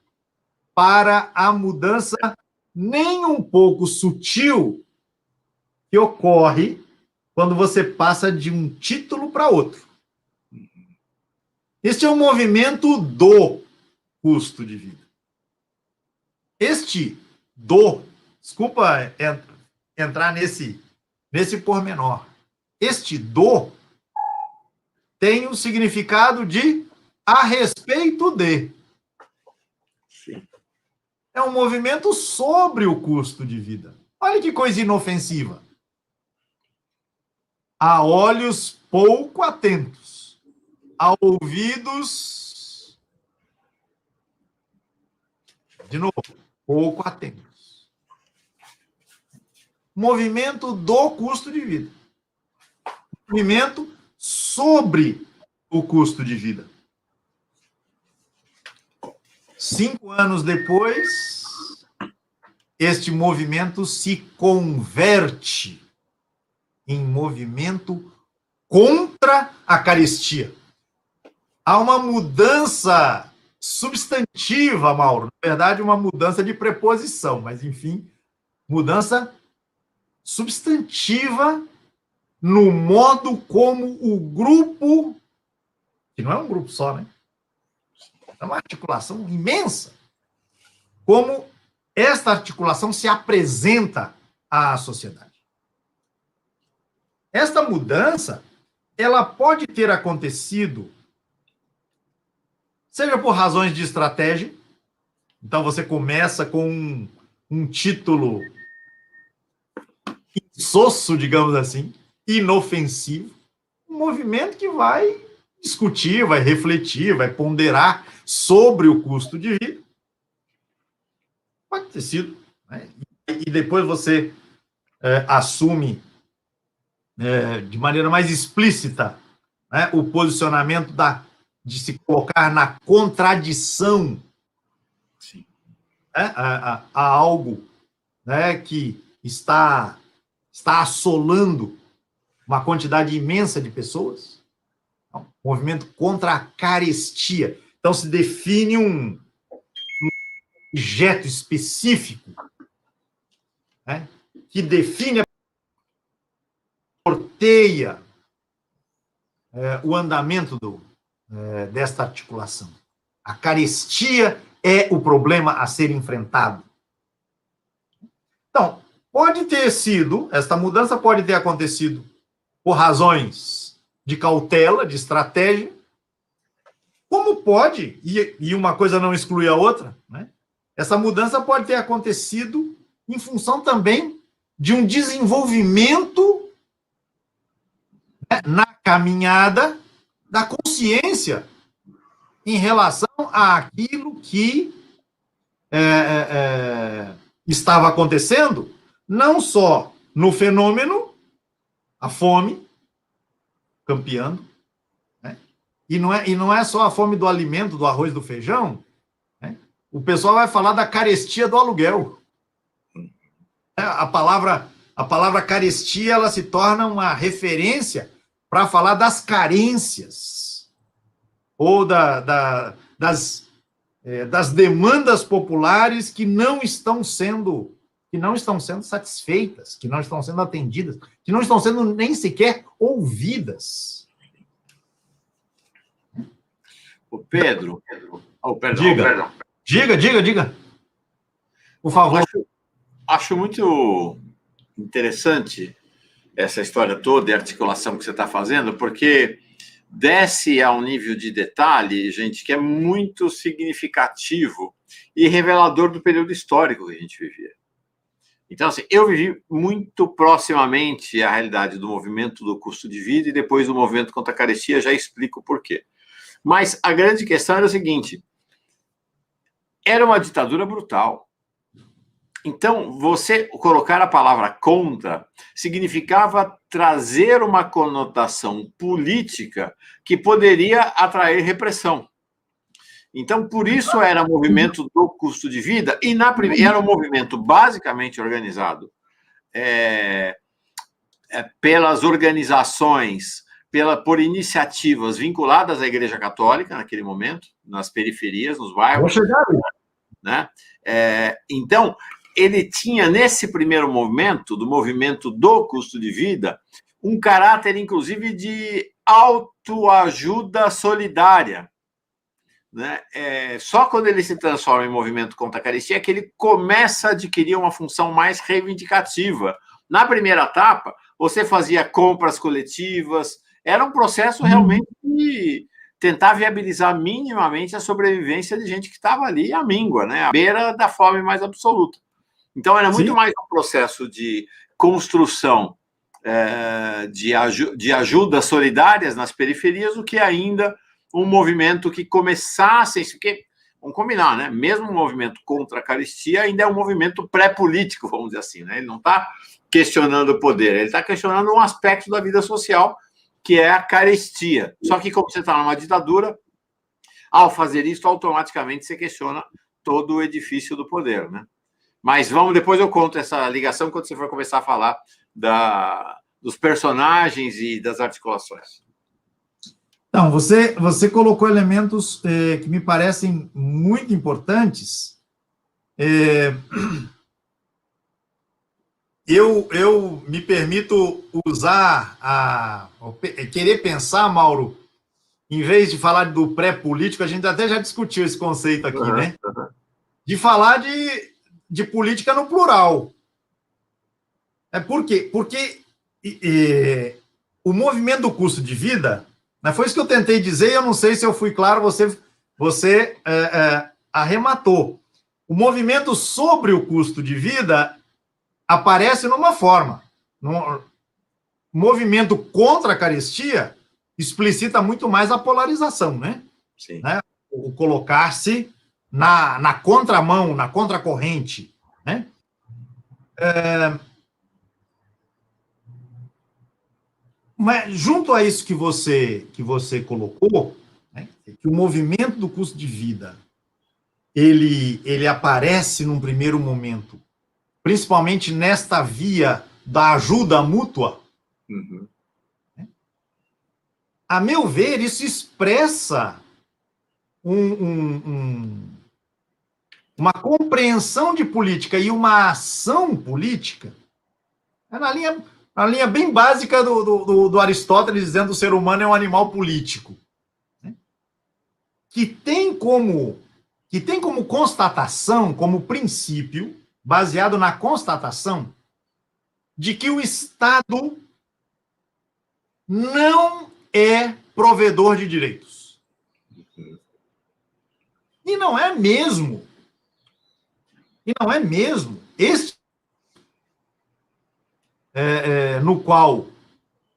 para a mudança nem um pouco sutil que ocorre quando você passa de um título para outro. Este é o movimento do custo de vida. Este do, desculpa entrar nesse pormenor. Este do tem o significado de a respeito de. Sim. É um movimento sobre o custo de vida. Olha que coisa inofensiva. A olhos pouco atentos, a ouvidos, de novo, pouco atentos. Movimento do custo de vida. Movimento sobre o custo de vida. 5 anos depois, este movimento se converte em movimento contra a carestia. Há uma mudança substantiva, Mauro. Na verdade, uma mudança de preposição, mas, enfim, mudança substantiva no modo como o grupo, que não é um grupo só, né? É uma articulação imensa, como esta articulação se apresenta à sociedade. Esta mudança, ela pode ter acontecido, seja por razões de estratégia, então você começa com um título insosso, digamos assim, inofensivo, um movimento que vai discutir, vai refletir, vai ponderar sobre o custo de vida. Pode ter sido, né? E depois você assume de maneira mais explícita, né, o posicionamento de se colocar na contradição, né, a algo, né, que está assolando uma quantidade imensa de pessoas. Um movimento contra a carestia. Então, se define um objeto específico, né, que define, norteia o andamento desta articulação. A carestia é o problema a ser enfrentado. Então, pode ter sido, esta mudança pode ter acontecido por razões de cautela, de estratégia, como pode, e uma coisa não exclui a outra, né? Essa mudança pode ter acontecido em função também de um desenvolvimento, né, na caminhada da consciência em relação àquilo que estava acontecendo, não só no fenômeno, a fome, campeando, né? E não é só a fome do alimento, do arroz, do feijão, né? O pessoal vai falar da carestia do aluguel. A palavra carestia, ela se torna uma referência para falar das carências ou das demandas populares que não estão sendo satisfeitas, que não estão sendo atendidas, que não estão sendo nem sequer ouvidas. O Pedro. Perdão. Diga. Por favor. Acho muito interessante essa história toda e a articulação que você está fazendo, porque desce a um nível de detalhe, gente, que é muito significativo e revelador do período histórico que a gente vivia. Então, assim, eu vivi muito proximamente a realidade do movimento do custo de vida e depois do movimento contra a carestia, já explico por quê. Mas a grande questão era o seguinte, era uma ditadura brutal. Então, você colocar a palavra contra significava trazer uma conotação política que poderia atrair repressão. Então, por isso era movimento do custo de vida, e era um movimento basicamente organizado pelas organizações, por iniciativas vinculadas à Igreja Católica, naquele momento, nas periferias, nos bairros. Vou chegar ali. Né? Então, ele tinha, nesse primeiro momento, do movimento do custo de vida, um caráter, inclusive, de autoajuda solidária. Né? Só quando ele se transforma em movimento contra a carestia é que ele começa a adquirir uma função mais reivindicativa. Na primeira etapa, você fazia compras coletivas, era um processo realmente de tentar viabilizar minimamente a sobrevivência de gente que estava ali à míngua, né? À beira da fome mais absoluta. Então, era muito mais um processo de construção de ajudas solidárias nas periferias do que ainda um movimento que começasse, porque, vamos combinar, né? Mesmo o movimento contra a carestia ainda é um movimento pré-político, vamos dizer assim, né? Ele não está questionando o poder, ele está questionando um aspecto da vida social, que é a carestia. Só que, como você está numa ditadura, ao fazer isso, automaticamente você questiona todo o edifício do poder, né? Mas depois eu conto essa ligação quando você for começar a falar dos personagens e das articulações. Então, você colocou elementos que me parecem muito importantes. Eu me permito querer pensar, Mauro, em vez de falar do pré-político, a gente até já discutiu esse conceito aqui, né? De falar de política no plural. Por quê? Porque o movimento do custo de vida, né, foi isso que eu tentei dizer, eu não sei se eu fui claro, você arrematou. O movimento sobre o custo de vida aparece numa forma. O movimento contra a carestia explicita muito mais a polarização, né? Sim. Né? O colocar-se na contramão, na contracorrente, né? Mas, junto a isso que você colocou, né, que o movimento do custo de vida ele aparece num primeiro momento, principalmente nesta via da ajuda mútua, né, a meu ver, isso expressa uma compreensão de política e uma ação política na linha bem básica do Aristóteles, dizendo que o ser humano é um animal político, né? que tem como constatação, como princípio, baseado na constatação de que o Estado não é provedor de direitos. E não é mesmo. Este no qual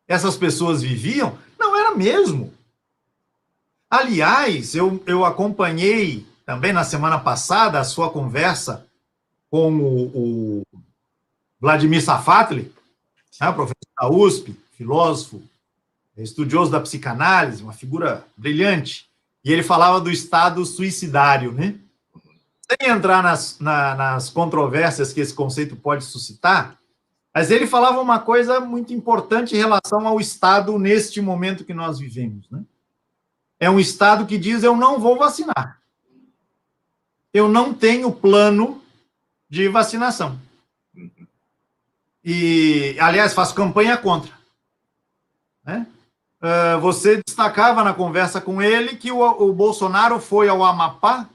essas pessoas viviam, não era mesmo. Aliás, eu acompanhei também na semana passada a sua conversa com o Vladimir Safatli, né, professor da USP, filósofo, estudioso da psicanálise, uma figura brilhante, e ele falava do estado suicidário, né? Sem entrar nas controvérsias que esse conceito pode suscitar, mas ele falava uma coisa muito importante em relação ao Estado neste momento que nós vivemos, né? É um Estado que diz, eu não vou vacinar. Eu não tenho plano de vacinação. E, aliás, faço campanha contra. Né? Você destacava na conversa com ele que o Bolsonaro foi ao Amapá,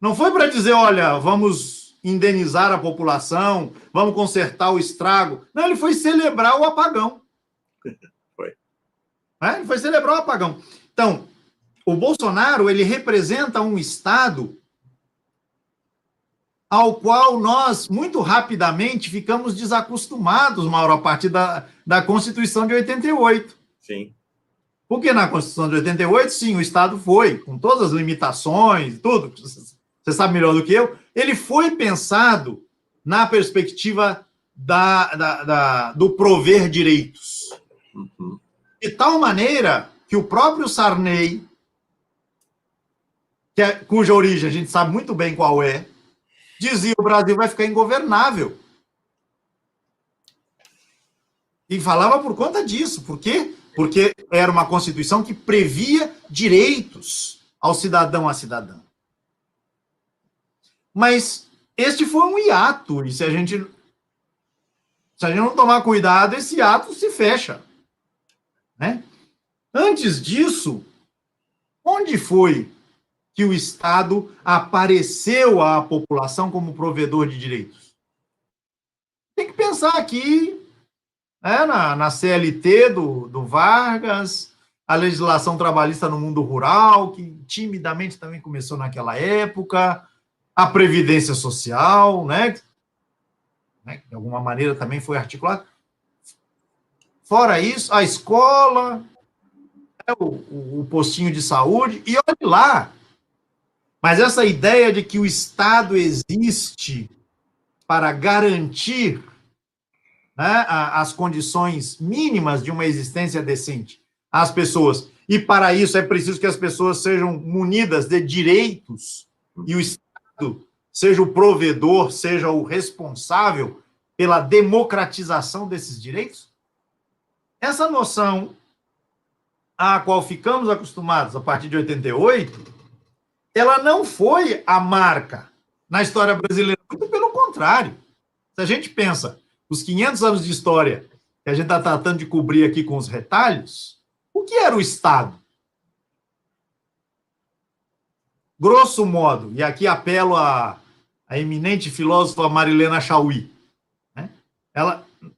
não foi para dizer, olha, vamos indenizar a população, vamos consertar o estrago. Não, ele foi celebrar o apagão. Foi. Ele foi celebrar o apagão. Então, o Bolsonaro, ele representa um Estado ao qual nós, muito rapidamente, ficamos desacostumados, Mauro, a partir da Constituição de 88. Sim. Porque na Constituição de 88, sim, o Estado foi, com todas as limitações, tudo, você sabe melhor do que eu, ele foi pensado na perspectiva do prover direitos. Uhum. De tal maneira que o próprio Sarney, cuja origem a gente sabe muito bem qual é, dizia que o Brasil vai ficar ingovernável. E falava por conta disso. Por quê? Porque era uma Constituição que previa direitos ao cidadão, à cidadã. Mas este foi um hiato, e se a gente não tomar cuidado, esse hiato se fecha. Né? Antes disso, onde foi que o Estado apareceu à população como provedor de direitos? Tem que pensar aqui, né, na CLT do Vargas, a legislação trabalhista no mundo rural, que timidamente também começou naquela época, a Previdência Social, né, de alguma maneira também foi articulada. Fora isso, a escola, o postinho de saúde, e olhe lá. Mas essa ideia de que o Estado existe para garantir, né, as condições mínimas de uma existência decente às pessoas, e para isso é preciso que as pessoas sejam munidas de direitos, e o Estado seja o provedor, seja o responsável pela democratização desses direitos, essa noção à qual ficamos acostumados a partir de 88, ela não foi a marca na história brasileira, muito pelo contrário. Se a gente pensa os 500 anos de história que a gente está tratando de cobrir aqui com os retalhos, o que era o Estado? Grosso modo, e aqui apelo à eminente filósofa Marilena Chauí, né?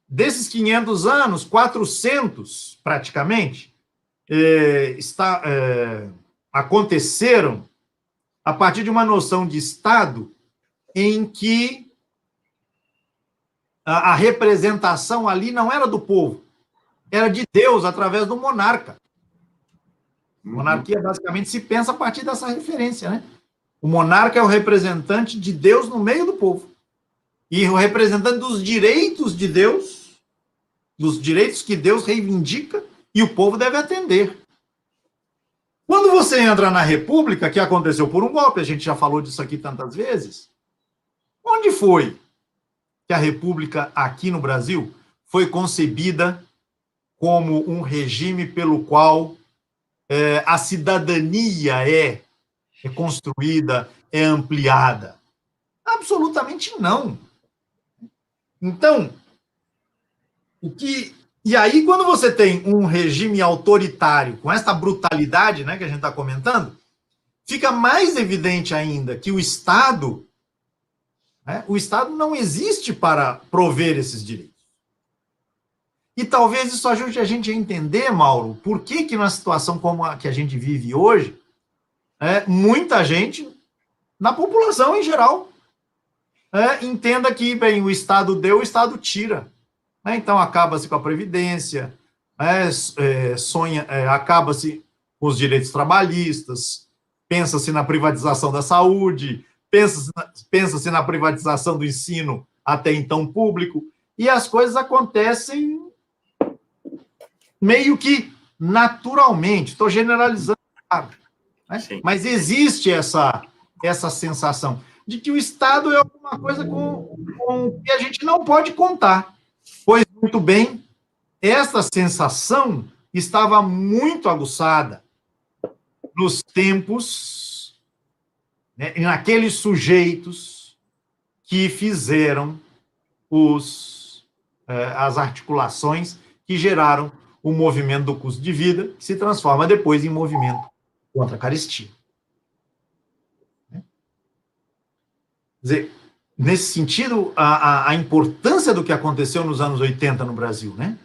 Desses 500 anos, 400, praticamente, aconteceram a partir de uma noção de Estado em que a representação ali não era do povo, era de Deus, através do monarca. Monarquia, basicamente, se pensa a partir dessa referência, né? O monarca é o representante de Deus no meio do povo. E o representante dos direitos de Deus, dos direitos que Deus reivindica, e o povo deve atender. Quando você entra na República, que aconteceu por um golpe, a gente já falou disso aqui tantas vezes, onde foi que a República aqui no Brasil foi concebida como um regime pelo qual a cidadania é construída, é ampliada? Absolutamente não. Então, e aí, quando você tem um regime autoritário com essa brutalidade, né, que a gente está comentando, fica mais evidente ainda que o Estado não existe para prover esses direitos. E talvez isso ajude a gente a entender, Mauro, por que numa situação como a que a gente vive hoje, muita gente, na população em geral, entenda que, bem, o Estado deu, o Estado tira. Então, acaba-se com a Previdência, acaba-se com os direitos trabalhistas, pensa-se na privatização da saúde, pensa-se na privatização do ensino até então público, e as coisas acontecem meio que naturalmente. Estou generalizando, né? Mas existe essa sensação de que o Estado é alguma coisa com que a gente não pode contar. Pois, muito bem, essa sensação estava muito aguçada nos tempos, né, naqueles sujeitos que fizeram as articulações que geraram o movimento do custo de vida, que se transforma depois em movimento contra a carestia. Quer dizer, nesse sentido, a importância do que aconteceu nos anos 80 no Brasil, né?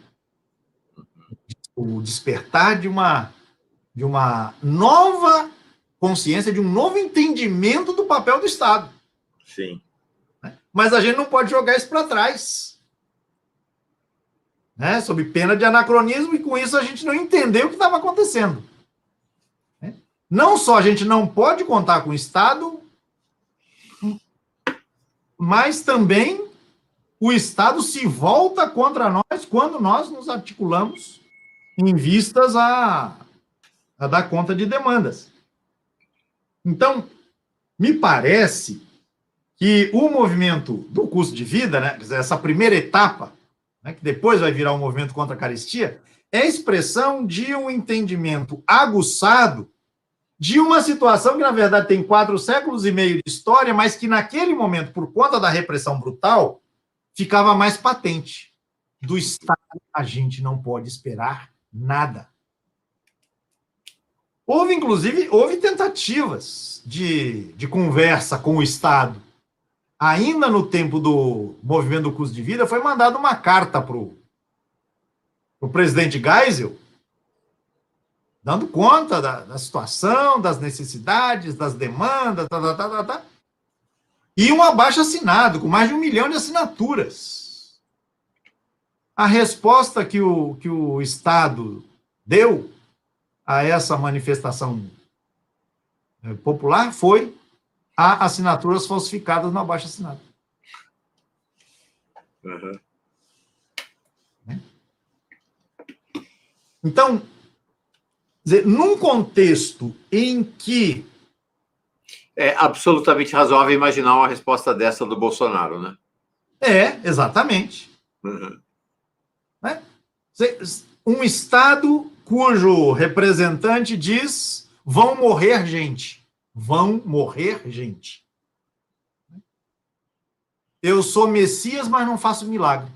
O despertar de uma nova consciência, de um novo entendimento do papel do Estado. Sim. mas a gente não pode jogar isso para trás, né? Sob pena de anacronismo, e com isso a gente não entendeu o que estava acontecendo. Não só a gente não pode contar com o Estado, mas também o Estado se volta contra nós quando nós nos articulamos em vistas a dar conta de demandas. Então, me parece que o movimento do custo de vida, né, quer dizer, essa primeira etapa, né, que depois vai virar um movimento contra a carestia, é a expressão de um entendimento aguçado de uma situação que, na verdade, tem 4 séculos e meio de história, mas que, naquele momento, por conta da repressão brutal, ficava mais patente. Do Estado, a gente não pode esperar nada. Inclusive, houve tentativas de conversa com o Estado. Ainda no tempo do movimento do custo de vida, foi mandada uma carta para o presidente Geisel, dando conta da situação, das necessidades, das demandas, e um abaixo-assinado, com mais de 1 milhão de assinaturas. A resposta que o Estado deu a essa manifestação popular foi: há assinaturas falsificadas no abaixo-assinado. Uhum. Então, num contexto em que... É absolutamente razoável imaginar uma resposta dessa do Bolsonaro, né? Exatamente. Uhum. Né? Um Estado cujo representante diz: vão morrer gente. Vão morrer gente. Eu sou Messias, mas não faço milagre.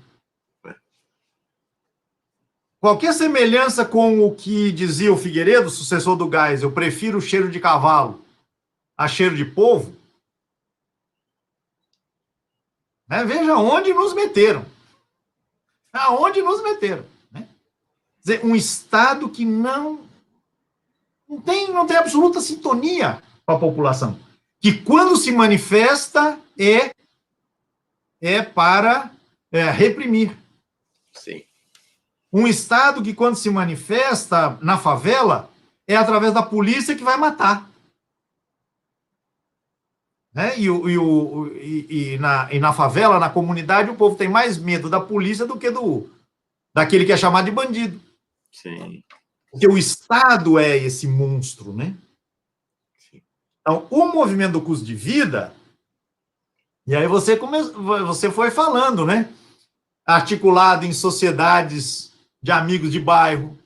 Qualquer semelhança com o que dizia o Figueiredo, sucessor do Geisel, eu prefiro o cheiro de cavalo a cheiro de polvo, né? Veja onde nos meteram. Aonde nos meteram. Né? Quer dizer, um Estado que não tem absoluta sintonia com a população. Que quando se manifesta é para reprimir. Sim. Um Estado que, quando se manifesta na favela, é através da polícia que vai matar. Né? E na favela, na comunidade, o povo tem mais medo da polícia do que daquele que é chamado de bandido. Sim. Porque o Estado é esse monstro, né? Sim. Então, o movimento do custo de vida, e aí você foi falando, né? Articulado em sociedades de amigos de bairro,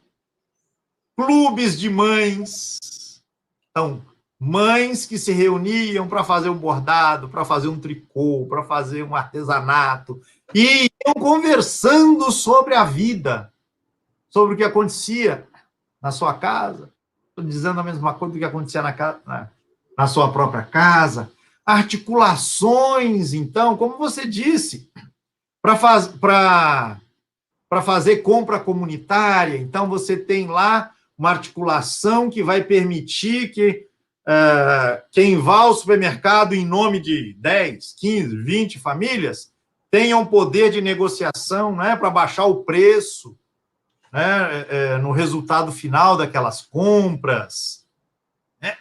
clubes de mães. Então, mães que se reuniam para fazer um bordado, para fazer um tricô, para fazer um artesanato, e iam conversando sobre a vida, sobre o que acontecia na sua casa, dizendo a mesma coisa do que acontecia na sua própria casa. Articulações, então, como você disse, para fazer compra comunitária. Então, você tem lá uma articulação que vai permitir que quem vá ao supermercado em nome de 10, 15, 20 famílias tenha um poder de negociação, né, para baixar o preço, né, no resultado final daquelas compras. Né?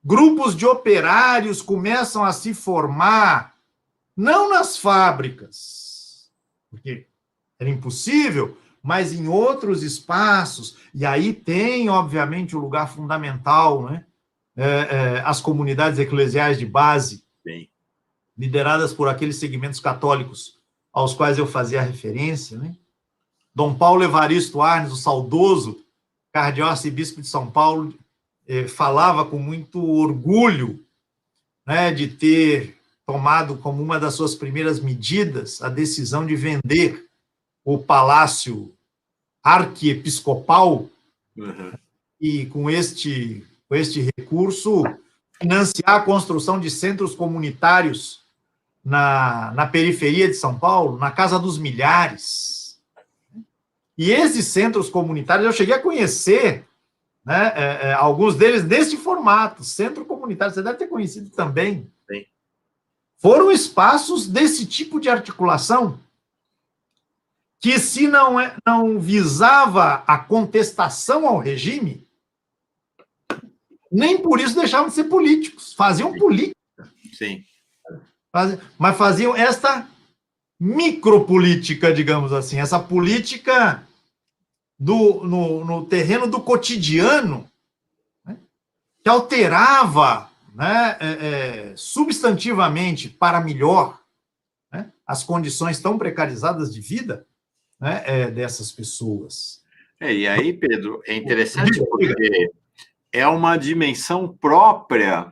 Grupos de operários começam a se formar, não nas fábricas, porque era impossível, mas em outros espaços. E aí tem, obviamente, o lugar fundamental, né? As comunidades eclesiais de base, Sim. lideradas por aqueles segmentos católicos aos quais eu fazia referência, né? Dom Paulo Evaristo Arnes, o saudoso cardeal arcebispo de São Paulo, falava com muito orgulho, né, de ter tomado como uma das suas primeiras medidas a decisão de vender o palácio arquiepiscopal, Uhum. e com este recurso financiar a construção de centros comunitários na periferia de São Paulo, na Casa dos Milhares. E esses centros comunitários, eu cheguei a conhecer, né, alguns deles neste formato, centro comunitário, você deve ter conhecido também. Sim. foram espaços desse tipo de articulação que, se não visava a contestação ao regime, nem por isso deixavam de ser políticos. Faziam política. Sim. Mas faziam esta micropolítica, digamos assim, essa política no terreno do cotidiano, né, que alterava, né, substantivamente para melhor, né, as condições tão precarizadas de vida, né, dessas pessoas. E aí, Pedro, é interessante porque é uma dimensão própria,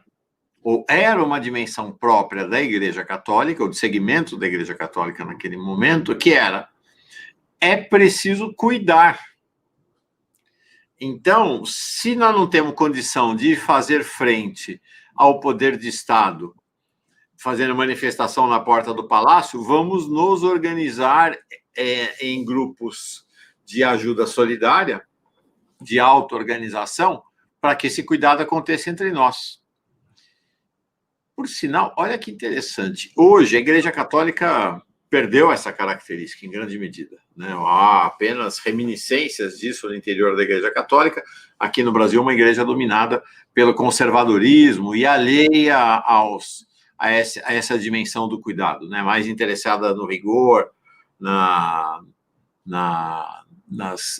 ou era uma dimensão própria da Igreja Católica, ou de segmento da Igreja Católica naquele momento, que é preciso cuidar. Então, se nós não temos condição de fazer frente ao poder de Estado, fazendo manifestação na porta do palácio, vamos nos organizar em grupos de ajuda solidária, de auto-organização, para que esse cuidado aconteça entre nós. Por sinal, olha que interessante, hoje a Igreja Católica perdeu essa característica em grande medida, né? Há apenas reminiscências disso no interior da Igreja Católica. Aqui no Brasil, uma igreja dominada pelo conservadorismo e alheia a essa dimensão do cuidado, né? Mais interessada no rigor,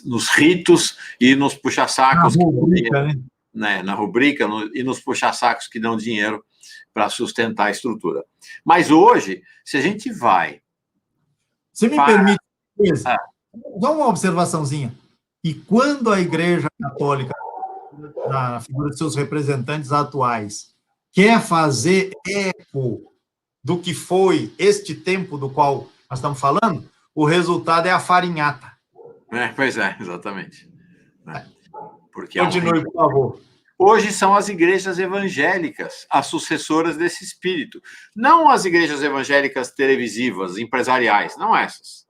nos ritos e nos puxa-sacos. Na rubrica, né? Na rubrica e nos puxa-sacos que dão dinheiro para sustentar a estrutura. Mas hoje, se a gente vai... Você me permite, só uma observaçãozinha. E quando a Igreja Católica, na figura de seus representantes atuais, quer fazer eco do que foi este tempo do qual nós estamos falando, o resultado é a farinhata. Pois é, exatamente. Porque continue, por favor. Hoje são as igrejas evangélicas as sucessoras desse espírito. Não as igrejas evangélicas televisivas, empresariais, não essas.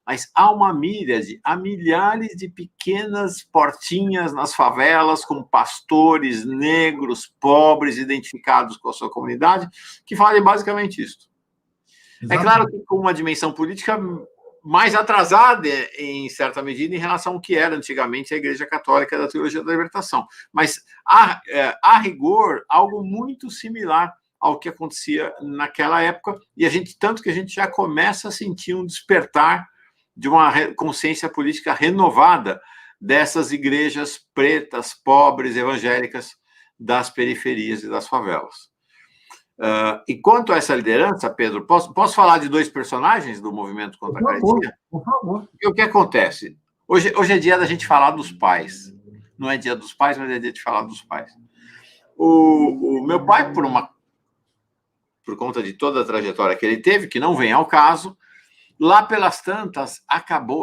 Mas há uma míriade, há milhares de pequenas portinhas nas favelas com pastores negros, pobres, identificados com a sua comunidade, que fazem basicamente isso. É claro que com uma dimensão política mais atrasada, em certa medida, em relação ao que era antigamente a Igreja Católica da Teologia da Libertação. Mas, a rigor, algo muito similar ao que acontecia naquela época, e tanto que a gente já começa a sentir um despertar de uma consciência política renovada dessas igrejas pretas, pobres, evangélicas das periferias e das favelas. E quanto a essa liderança, Pedro, posso falar de dois personagens do movimento contra a carestia? Por favor. E o que acontece? Hoje é dia da gente falar dos pais. Não é dia dos pais, mas é dia de falar dos pais. O meu pai, por conta de toda a trajetória que ele teve, que não vem ao caso, lá pelas tantas,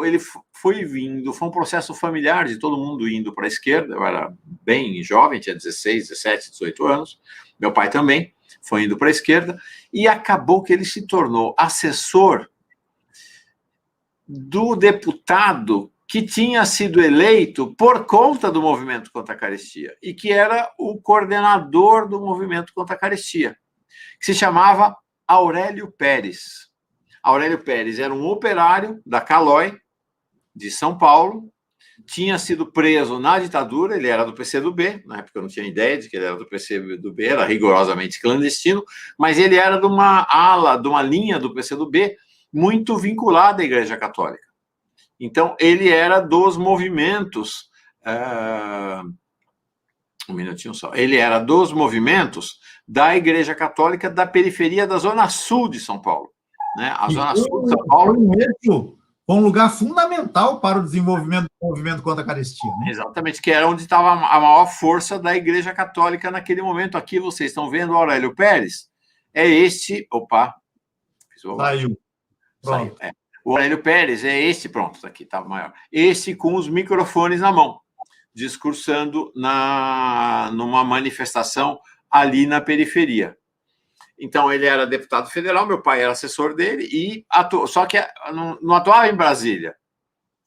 ele foi um processo familiar de todo mundo indo para a esquerda. Eu era bem jovem, tinha 16, 17, 18 anos. Meu pai também foi indo para a esquerda, e acabou que ele se tornou assessor do deputado que tinha sido eleito por conta do movimento contra a carestia, e que era o coordenador do movimento contra a carestia, que se chamava Aurélio Pérez. Aurélio Pérez era um operário da Calói, de São Paulo, tinha sido preso na ditadura, ele era do PCdoB, na época eu não tinha ideia de que ele era do PCdoB, era rigorosamente clandestino, mas ele era de uma ala, de uma linha do PCdoB muito vinculada à Igreja Católica. Então, ele era dos movimentos... um minutinho só. Ele era dos movimentos da Igreja Católica da periferia da Zona Sul de São Paulo. Né? A Zona Sul de São Paulo... Foi um lugar fundamental para o desenvolvimento do movimento contra a carestia. Né? Exatamente, que era onde estava a maior força da Igreja Católica naquele momento. Aqui vocês estão vendo o Aurélio Pérez. É este... Opa! Saiu. Pronto. O Aurélio Pérez é este, pronto, aqui estava maior. Esse com os microfones na mão, discursando numa manifestação ali na periferia. Então, ele era deputado federal, meu pai era assessor dele, só que não atuava em Brasília.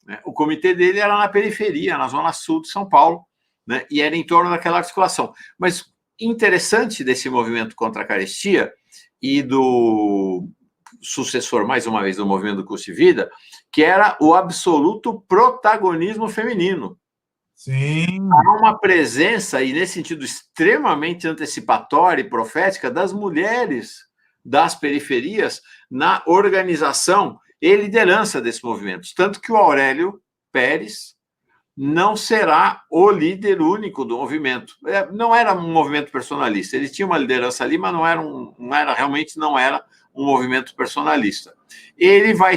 Né? O comitê dele era na periferia, na zona sul de São Paulo, né? E era em torno daquela articulação. Mas interessante desse movimento contra a carestia, e do sucessor, mais uma vez, do movimento do Custo de Vida, que era o absoluto protagonismo feminino. Sim. Há uma presença, e nesse sentido extremamente antecipatória e profética, das mulheres das periferias na organização e liderança desses movimentos. Tanto que o Aurélio Pérez não será o líder único do movimento. Não era um movimento personalista. Ele tinha uma liderança ali, mas realmente não era um movimento personalista. Ele vai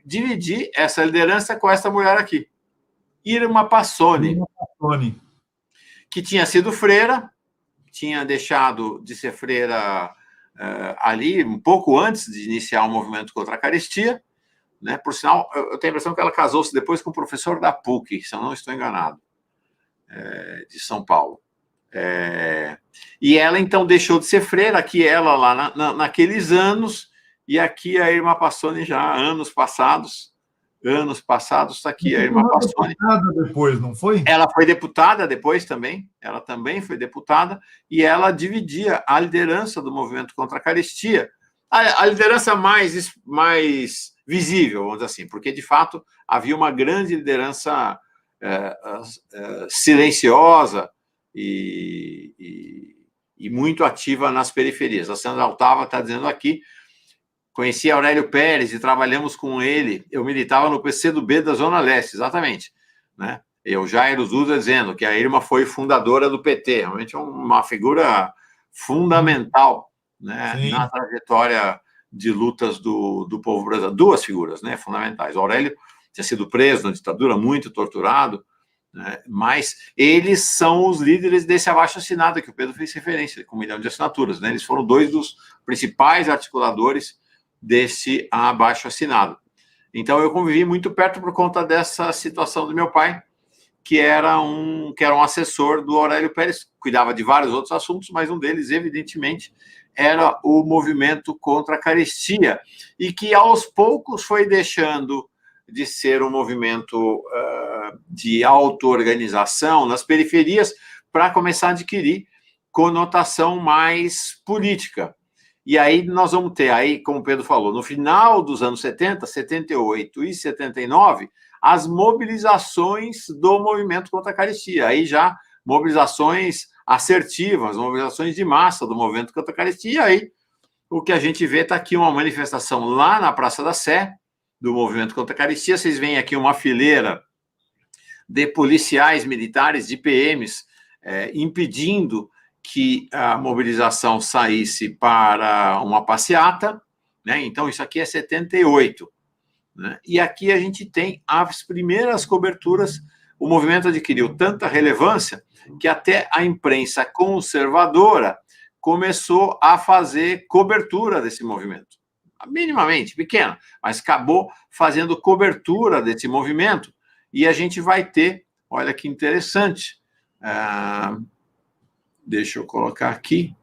dividir essa liderança com essa mulher aqui, Irma Passoni, que tinha sido freira, tinha deixado de ser freira ali um pouco antes de iniciar o movimento contra a carestia, né? Por sinal, eu tenho a impressão que ela casou-se depois com o professor da PUC, se eu não estou enganado, de São Paulo. E ela, então, deixou de ser freira, aqui ela lá naqueles anos, e aqui a Irma Passoni já anos passados, está aqui a Irma Passoni. Depois, não foi? Ela foi deputada depois também, ela também foi deputada, e ela dividia a liderança do movimento contra a carestia, a liderança mais visível, vamos dizer assim, porque, de fato, havia uma grande liderança silenciosa e muito ativa nas periferias. A Sandra Altava está dizendo aqui: conheci Aurélio Pérez e trabalhamos com ele. Eu militava no PCdoB da Zona Leste, exatamente, né? O Jairo Zusa dizendo que a Irma foi fundadora do PT, realmente uma figura fundamental, né, na trajetória de lutas do povo brasileiro. Duas figuras, né, fundamentais. O Aurélio tinha sido preso na ditadura, muito torturado, né, mas eles são os líderes desse abaixo-assinado que o Pedro fez referência, com 1 milhão de assinaturas, né? Eles foram dois dos principais articuladores desse abaixo-assinado. Então, eu convivi muito perto por conta dessa situação do meu pai, que era um assessor do Aurélio Pérez, cuidava de vários outros assuntos, mas um deles, evidentemente, era o movimento contra a carestia, e que, aos poucos, foi deixando de ser um movimento de auto-organização nas periferias para começar a adquirir conotação mais política. E aí nós vamos ter, aí, como o Pedro falou, no final dos anos 70, 78 e 79, as mobilizações do movimento contra a carestia. Aí já mobilizações assertivas, mobilizações de massa do movimento contra a carestia. E aí o que a gente vê está aqui uma manifestação lá na Praça da Sé, do movimento contra a carestia. Vocês veem aqui uma fileira de policiais militares, de PMs, impedindo que a mobilização saísse para uma passeata, né? Então, isso aqui é 78. Né? E aqui a gente tem as primeiras coberturas. O movimento adquiriu tanta relevância que até a imprensa conservadora começou a fazer cobertura desse movimento. Minimamente pequena, mas acabou fazendo cobertura desse movimento. E a gente vai ter, olha que interessante, deixa eu colocar aqui.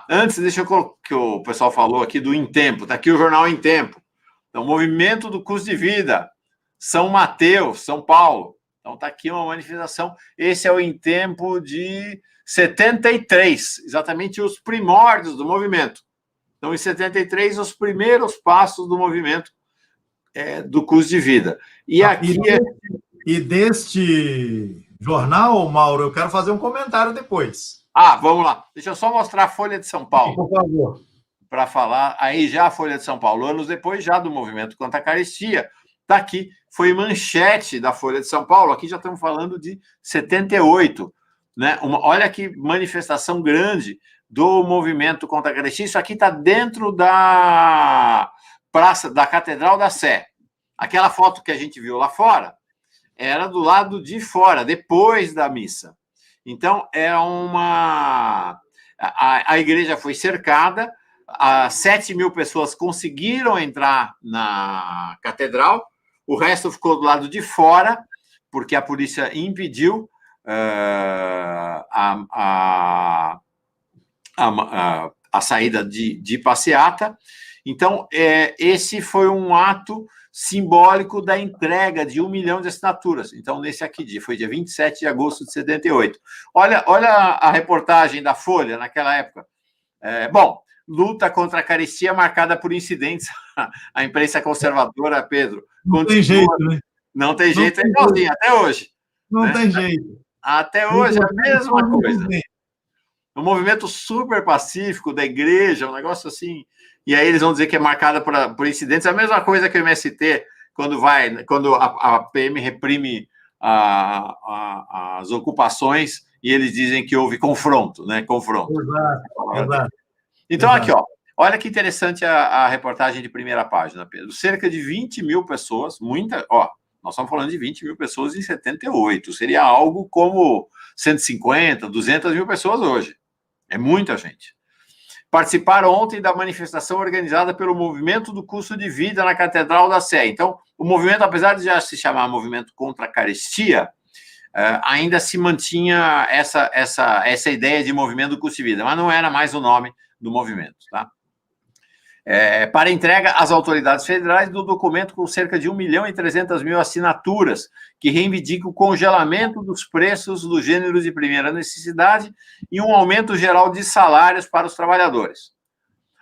Antes, deixa eu colocar, que o pessoal falou aqui do Em Tempo, está aqui o jornal Em Tempo. Então, Movimento do Custo de Vida, São Mateus, São Paulo. Então, está aqui uma manifestação. Esse é o Em Tempo de 73, exatamente os primórdios do movimento. Então, em 73, os primeiros passos do movimento do custo de vida. E aqui E deste jornal, Mauro, eu quero fazer um comentário depois. Vamos lá. Deixa eu só mostrar a Folha de São Paulo. Por favor. Para falar, aí já a Folha de São Paulo, anos depois, já do movimento contra a carestia, está aqui, foi manchete da Folha de São Paulo, aqui já estamos falando de 78, né? Olha que manifestação grande do movimento contra a carestia. Isso aqui está dentro da praça, da Catedral da Sé. Aquela foto que a gente viu lá fora era do lado de fora, depois da missa. Então, a igreja foi cercada, 7 mil pessoas conseguiram entrar na catedral, o resto ficou do lado de fora, porque a polícia impediu a saída de passeata. Então, esse foi um ato simbólico da entrega de 1 milhão de assinaturas. Então, nesse aqui, foi dia 27 de agosto de 78. Olha a reportagem da Folha naquela época. Bom, luta contra a carestia marcada por incidentes. A imprensa conservadora, Pedro, não tem jeito, né? Não tem jeito, é igualzinho, até hoje. Não né? tem jeito. Até hoje é a mesma coisa. Um movimento super pacífico da igreja, um negócio assim. E aí eles vão dizer que é marcada por incidentes. É a mesma coisa que o MST, quando a PM reprime as ocupações e eles dizem que houve confronto, né? Confronto. Exato. Então, aqui, ó, olha que interessante a reportagem de primeira página, Pedro. Cerca de 20 mil pessoas, nós estamos falando de 20 mil pessoas em 78. Seria algo como 150, 200 mil pessoas hoje. É muita gente. Participaram ontem da manifestação organizada pelo Movimento do Custo de Vida na Catedral da Sé. Então, o movimento, apesar de já se chamar Movimento contra a Carestia, ainda se mantinha essa ideia de movimento do custo de vida, mas não era mais o nome do movimento, tá? Para entrega às autoridades federais do documento com cerca de 1.300.000 assinaturas, que reivindica o congelamento dos preços dos gêneros de primeira necessidade e um aumento geral de salários para os trabalhadores.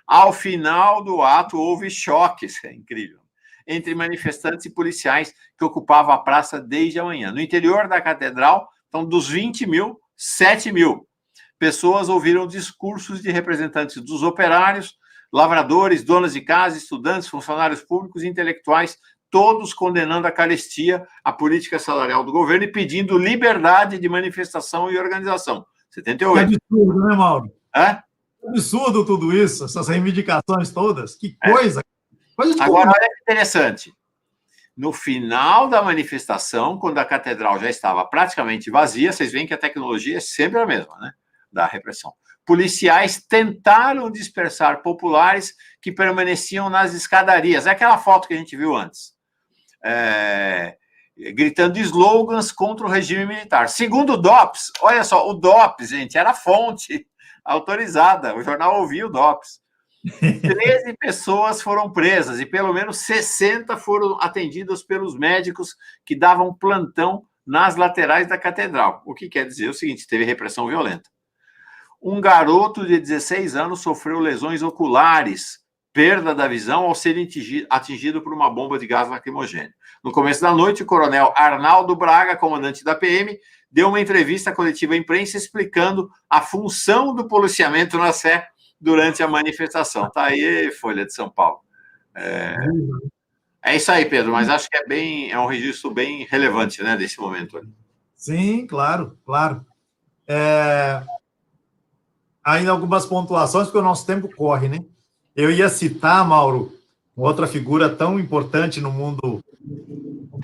Ao final do ato, houve choques, é incrível, entre manifestantes e policiais que ocupavam a praça desde a manhã. No interior da catedral, então, dos 20 mil, 7 mil pessoas ouviram discursos de representantes dos operários, lavradores, donas de casa, estudantes, funcionários públicos e intelectuais, todos condenando a carestia, a política salarial do governo e pedindo liberdade de manifestação e organização. 78. Que absurdo, né, Mauro? É? Absurdo tudo isso, essas reivindicações todas. Que coisa! Agora, olha que interessante. No final da manifestação, quando a catedral já estava praticamente vazia, vocês veem que a tecnologia é sempre a mesma, né? Da repressão. Policiais tentaram dispersar populares que permaneciam nas escadarias. É aquela foto que a gente viu antes. Gritando slogans contra o regime militar. Segundo o DOPS, olha só, o DOPS, gente, era a fonte autorizada. O jornal ouvia o DOPS. 13 pessoas foram presas e pelo menos 60 foram atendidas pelos médicos que davam plantão nas laterais da catedral. O que quer dizer o seguinte, teve repressão violenta. Um garoto de 16 anos sofreu lesões oculares, perda da visão ao ser atingido por uma bomba de gás lacrimogêneo. No começo da noite, o coronel Arnaldo Braga, comandante da PM, deu uma entrevista coletiva à imprensa explicando a função do policiamento na Sé durante a manifestação. Está aí, Folha de São Paulo. É isso aí, Pedro, mas acho que é um registro bem relevante, né, desse momento. Sim, claro. Ainda algumas pontuações, porque o nosso tempo corre, né? Eu ia citar, Mauro, outra figura tão importante no mundo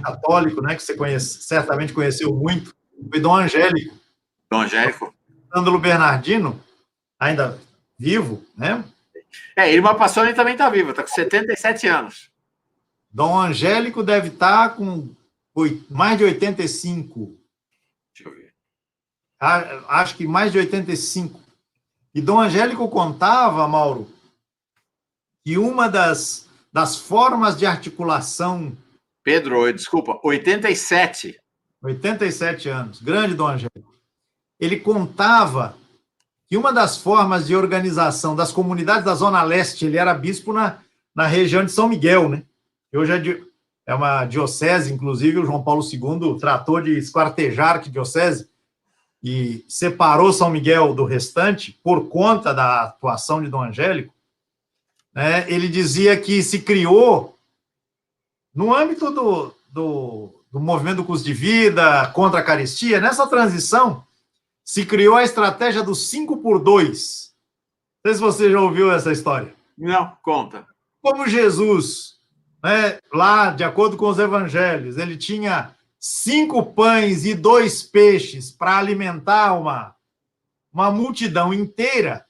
católico, né, que você certamente conheceu muito, foi Dom Angélico. Dom Angélico. Ângelo Bernardino, ainda vivo, né? Irmã Passoni também está viva, está com 77 anos. Dom Angélico deve estar com mais de 85. Deixa eu ver. Acho que mais de 85. E Dom Angélico contava, Mauro, que uma das formas de articulação... Pedro, desculpa, 87. 87 anos, grande Dom Angélico. Ele contava que uma das formas de organização das comunidades da Zona Leste, ele era bispo na região de São Miguel, né? Que hoje é uma diocese, inclusive o João Paulo II tratou de esquartejar a arquidiocese e separou São Miguel do restante por conta da atuação de Dom Angélico, né? Ele dizia que se criou, no âmbito do movimento do custo de vida, contra a carestia, nessa transição, se criou a estratégia do 5x2. Não sei se você já ouviu essa história. Não, conta. Como Jesus, né, lá, de acordo com os evangelhos, ele tinha 5 pães e 2 peixes para alimentar uma multidão inteira.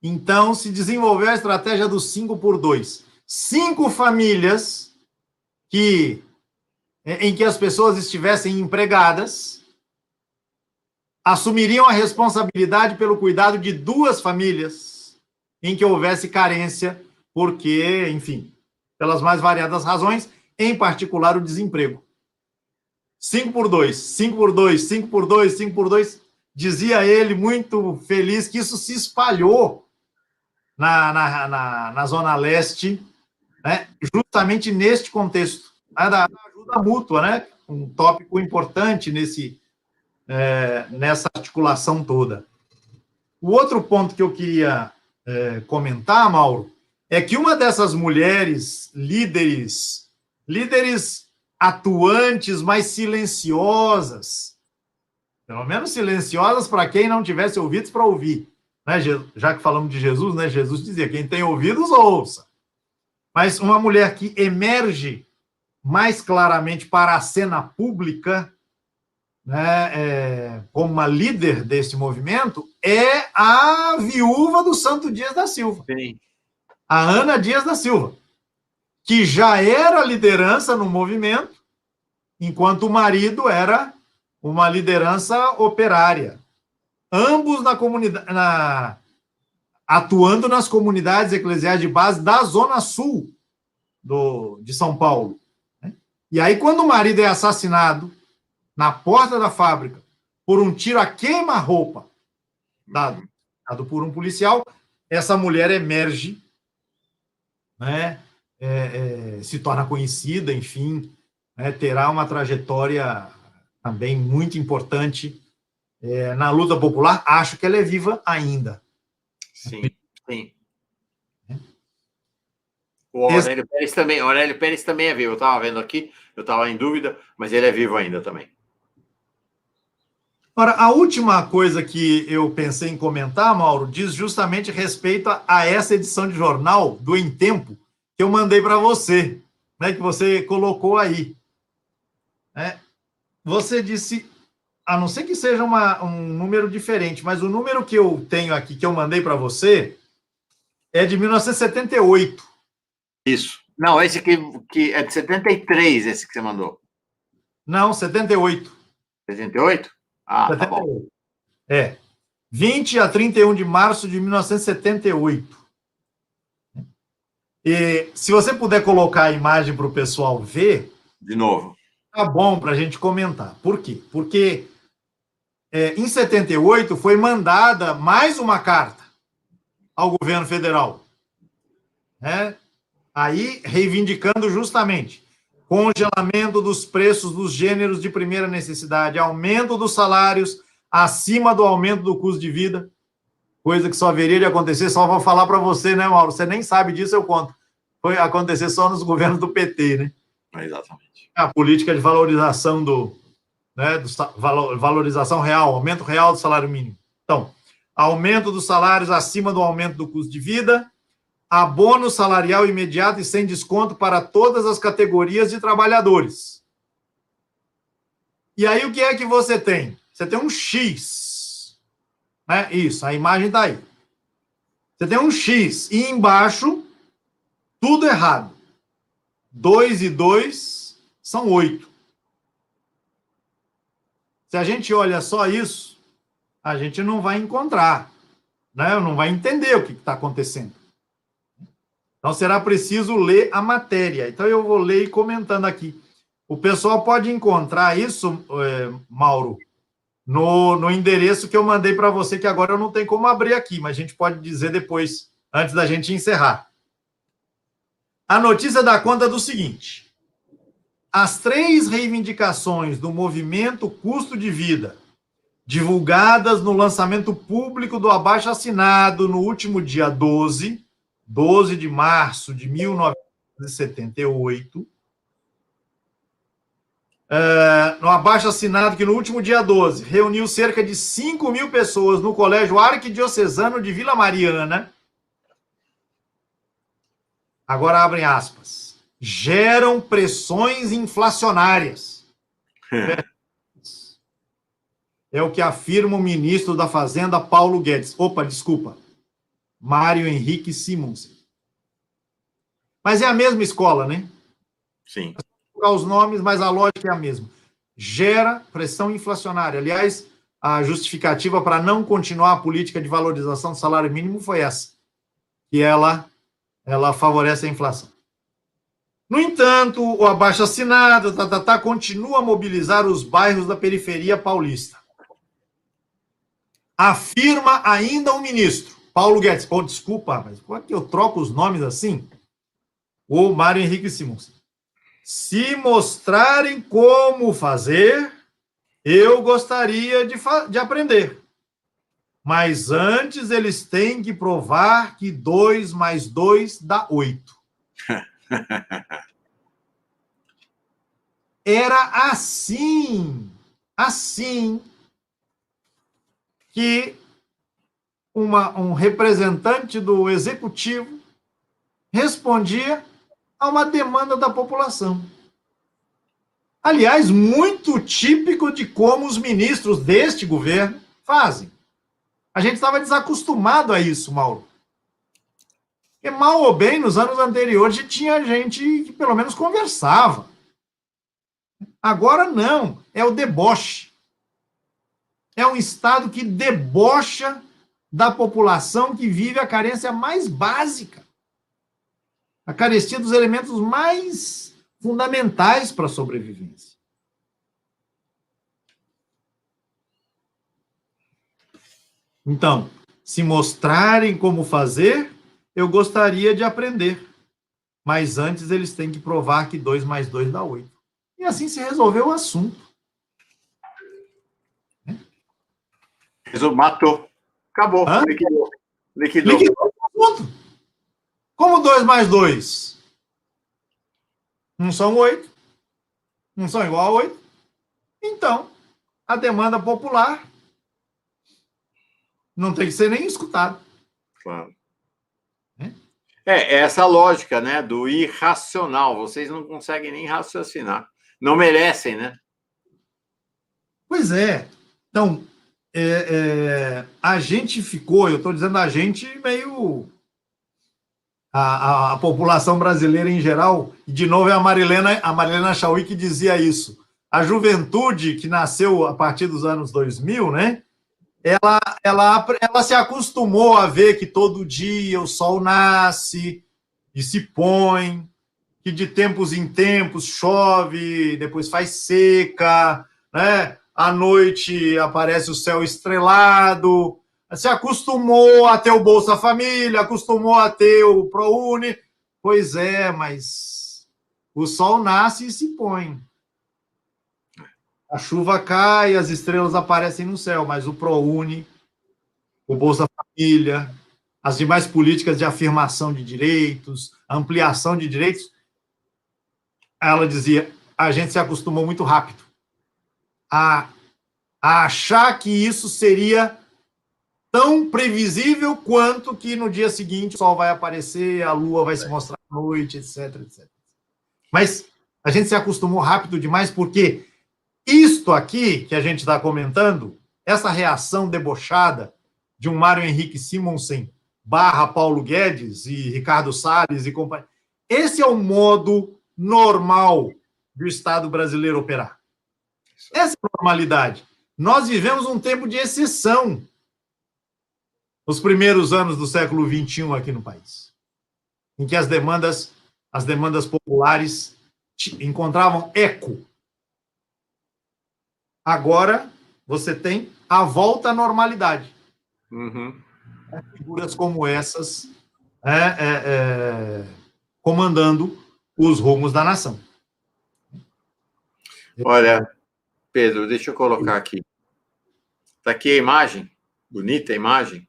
Então, se desenvolveu a estratégia do 5x2. 5 famílias em que as pessoas estivessem empregadas assumiriam a responsabilidade pelo cuidado de 2 famílias em que houvesse carência, porque, enfim, pelas mais variadas razões, em particular o desemprego. 5x2, 5x2, 5x2, 5x2, dizia ele, muito feliz, que isso se espalhou na Zona Leste, né, justamente neste contexto, né, da ajuda mútua, né, um tópico importante nessa articulação toda. O outro ponto que eu queria comentar, Mauro, é que uma dessas mulheres líderes atuantes, mas silenciosas, pelo menos silenciosas para quem não tivesse ouvidos para ouvir, né? Já que falamos de Jesus, né? Jesus dizia, quem tem ouvidos, ouça. Mas uma mulher que emerge mais claramente para a cena pública, né, como uma líder desse movimento, é a viúva do Santo Dias da Silva. Sim. A Ana Dias da Silva, que já era liderança no movimento, enquanto o marido era uma liderança operária. Ambos na comunidade, atuando nas comunidades eclesiais de base da Zona Sul de São Paulo. E aí, quando o marido é assassinado na porta da fábrica por um tiro a queima-roupa dado por um policial, essa mulher emerge, né, se torna conhecida, enfim, né, terá uma trajetória também muito importante na luta popular. Acho que ela é viva ainda. Sim, sim. O Aurélio Pérez também é vivo. Eu estava vendo aqui, eu estava em dúvida, mas ele é vivo ainda também. Ora, a última coisa que eu pensei em comentar, Mauro, diz justamente respeito a essa edição de jornal do Em Tempo que eu mandei para você, né, que você colocou aí. Você disse, a não ser que seja um número diferente, mas o número que eu tenho aqui, que eu mandei para você, é de 1978. Isso. Não, esse que é de 73, esse que você mandou. Não, 78. 78? Ah, 78. Tá bom. 20 a 31 de março de 1978. E se você puder colocar a imagem para o pessoal ver... De novo. Tá bom para a gente comentar. Por quê? Porque em 78 foi mandada mais uma carta ao governo federal, né? Aí reivindicando justamente congelamento dos preços dos gêneros de primeira necessidade, aumento dos salários acima do aumento do custo de vida, coisa que só haveria de acontecer, só vou falar para você, né, Mauro? Você nem sabe disso, eu conto. Foi acontecer só nos governos do PT, né? Exatamente. A política de valorização valorização real, aumento real do salário mínimo. Então, aumento dos salários acima do aumento do custo de vida, abono salarial imediato e sem desconto para todas as categorias de trabalhadores. E aí, o que é que você tem? Você tem um X, né? Isso, a imagem está aí. Você tem um X e embaixo, tudo errado. 2 e 2 são 8. Se a gente olha só isso, a gente não vai encontrar, né? Não vai entender o que está acontecendo. Então, será preciso ler a matéria. Então, eu vou ler e comentando aqui. O pessoal pode encontrar isso, Mauro, no endereço que eu mandei para você, que agora eu não tenho como abrir aqui, mas a gente pode dizer depois, antes da gente encerrar. A notícia dá conta do seguinte: as 3 reivindicações do movimento custo de vida, divulgadas no lançamento público do abaixo-assinado no último dia 12 de março de 1978, no abaixo-assinado que no último dia 12 reuniu cerca de 5.000 pessoas no Colégio Arquidiocesano de Vila Mariana. Agora abrem aspas. Geram pressões inflacionárias. É o que afirma o ministro da Fazenda, Paulo Guedes. Mário Henrique Simonsen. Mas é a mesma escola, né? Sim. Os nomes, mas a lógica é a mesma. Gera pressão inflacionária. Aliás, a justificativa para não continuar a política de valorização do salário mínimo foi essa, que ela favorece a inflação. No entanto, o abaixo-assinado continua a mobilizar os bairros da periferia paulista. Afirma ainda o ministro. Paulo Guedes, pô, desculpa, mas como é que eu troco os nomes assim? O Mário Henrique Simonsen. Se mostrarem como fazer, eu gostaria de aprender. Mas antes eles têm que provar que 2 mais 2 dá 8. Era assim que um representante do executivo respondia a uma demanda da população. Aliás, muito típico de como os ministros deste governo fazem. A gente estava desacostumado a isso, Mauro. Porque, mal ou bem, nos anos anteriores, tinha gente que pelo menos conversava. Agora não, é o deboche. É um Estado que debocha da população que vive a carência mais básica. A carestia dos elementos mais fundamentais para a sobrevivência. Então, se mostrarem como fazer, eu gostaria de aprender. Mas antes eles têm que provar que 2 mais 2 dá 8. E assim se resolveu o assunto. Matou. Acabou. Hã? Liquidou. Liquidou o assunto. Como 2 mais 2? Não são 8. Não são igual a 8. Então, a demanda popular não tem que ser nem escutada. Claro. É essa lógica, né, do irracional. Vocês não conseguem nem raciocinar. Não merecem, né? Pois é. Então, a gente ficou, eu estou dizendo a gente meio... A população brasileira em geral, e de novo é a Marilena Chauí que dizia isso. A juventude que nasceu a partir dos anos 2000, né? Ela se acostumou a ver que todo dia o sol nasce e se põe, que de tempos em tempos chove, depois faz seca, né? À noite aparece o céu estrelado. Se acostumou a ter o Bolsa Família, acostumou a ter o ProUni. Pois é, mas o sol nasce e se põe. A chuva cai, as estrelas aparecem no céu, mas o ProUni, o Bolsa Família, as demais políticas de afirmação de direitos, ampliação de direitos, ela dizia, a gente se acostumou muito rápido a achar que isso seria tão previsível quanto que no dia seguinte o sol vai aparecer, a lua vai se mostrar à noite, etc, etc. Mas a gente se acostumou rápido demais porque isto aqui que a gente está comentando, essa reação debochada de um Mário Henrique Simonsen / Paulo Guedes e Ricardo Salles e companhia, esse é o modo normal do Estado brasileiro operar. Essa é a normalidade. Nós vivemos um tempo de exceção nos primeiros anos do século XXI aqui no país, em que as demandas populares encontravam eco. Agora, você tem a volta à normalidade. Uhum. Figuras como essas comandando os rumos da nação. Olha, Pedro, deixa eu colocar aqui. Está aqui a imagem, bonita a imagem,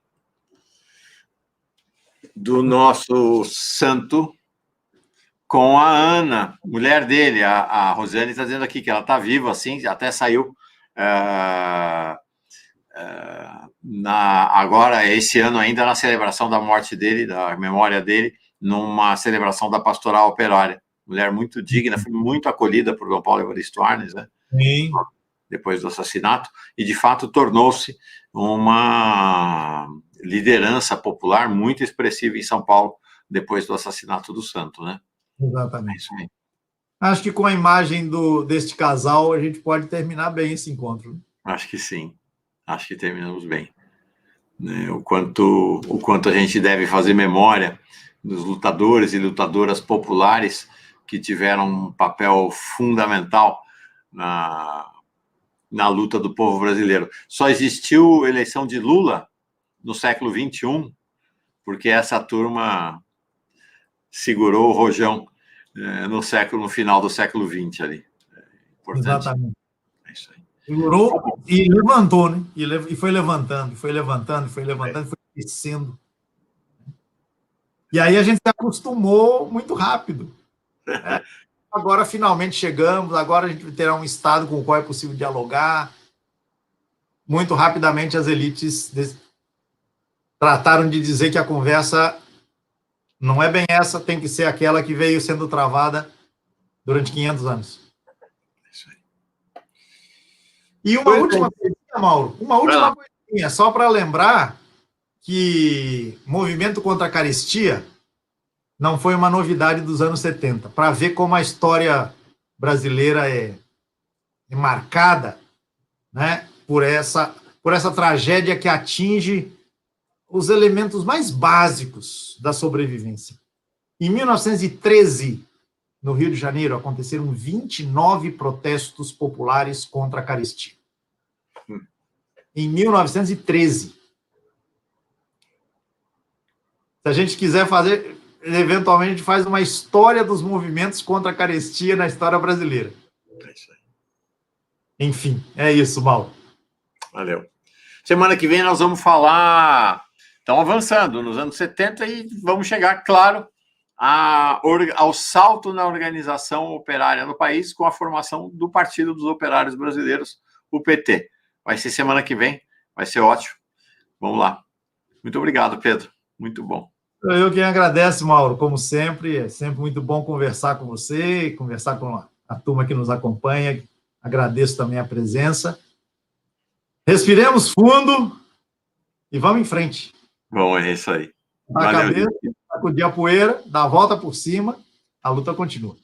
do nosso santo com a Ana, mulher dele. A Rosane está dizendo aqui que ela está viva, assim, até saiu agora, esse ano ainda, na celebração da morte dele, da memória dele, numa celebração da Pastoral Operária. Mulher muito digna, foi muito acolhida por Dom Paulo Evaristo Arnes, né? Sim. Depois do assassinato, e de fato tornou-se uma liderança popular muito expressiva em São Paulo, depois do assassinato do santo, né? Exatamente. Acho que com a imagem deste casal a gente pode terminar bem esse encontro. Acho que sim. Acho que terminamos bem. O quanto a gente deve fazer memória dos lutadores e lutadoras populares que tiveram um papel fundamental na luta do povo brasileiro. Só existiu eleição de Lula no século XXI porque essa turma segurou o rojão no final do século XX ali. Importante. Exatamente. É isso aí. Segurou e levantou, né? E foi levantando, foi levantando, foi levantando, foi crescendo. E aí a gente se acostumou muito rápido. Né? Agora, finalmente, chegamos, agora a gente terá um Estado com o qual é possível dialogar. Muito rapidamente, as elites trataram de dizer que a conversa não é bem essa, tem que ser aquela que veio sendo travada durante 500 anos. Isso aí. E uma última coisinha, Mauro, uma última coisinha, só para lembrar que movimento contra a carestia não foi uma novidade dos anos 70, para ver como a história brasileira é marcada, né, por essa tragédia que atinge os elementos mais básicos da sobrevivência. Em 1913, no Rio de Janeiro, aconteceram 29 protestos populares contra a carestia. Em 1913. Se a gente quiser fazer, eventualmente, a gente faz uma história dos movimentos contra a carestia na história brasileira. É isso aí. Enfim, é isso, Mauro. Valeu. Semana que vem nós vamos falar... Estamos avançando nos anos 70 e vamos chegar, claro, ao salto na organização operária no país com a formação do Partido dos Operários Brasileiros, o PT. Vai ser semana que vem, vai ser ótimo. Vamos lá. Muito obrigado, Pedro. Muito bom. Eu quem agradeço, Mauro, como sempre. É sempre muito bom conversar com você, conversar com a turma que nos acompanha. Agradeço também a presença. Respiremos fundo e vamos em frente. Bom, é isso aí. Na cabeça, sacudir a poeira, dar a volta por cima, a luta continua.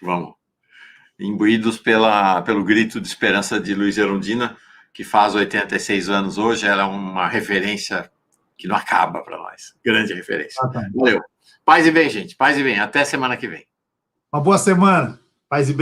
Vamos. Imbuídos pelo grito de esperança de Luiz Erundina, que faz 86 anos hoje, ela é uma referência que não acaba para nós. Grande referência. Valeu. Paz e bem, gente. Paz e bem. Até semana que vem. Uma boa semana. Paz e bem.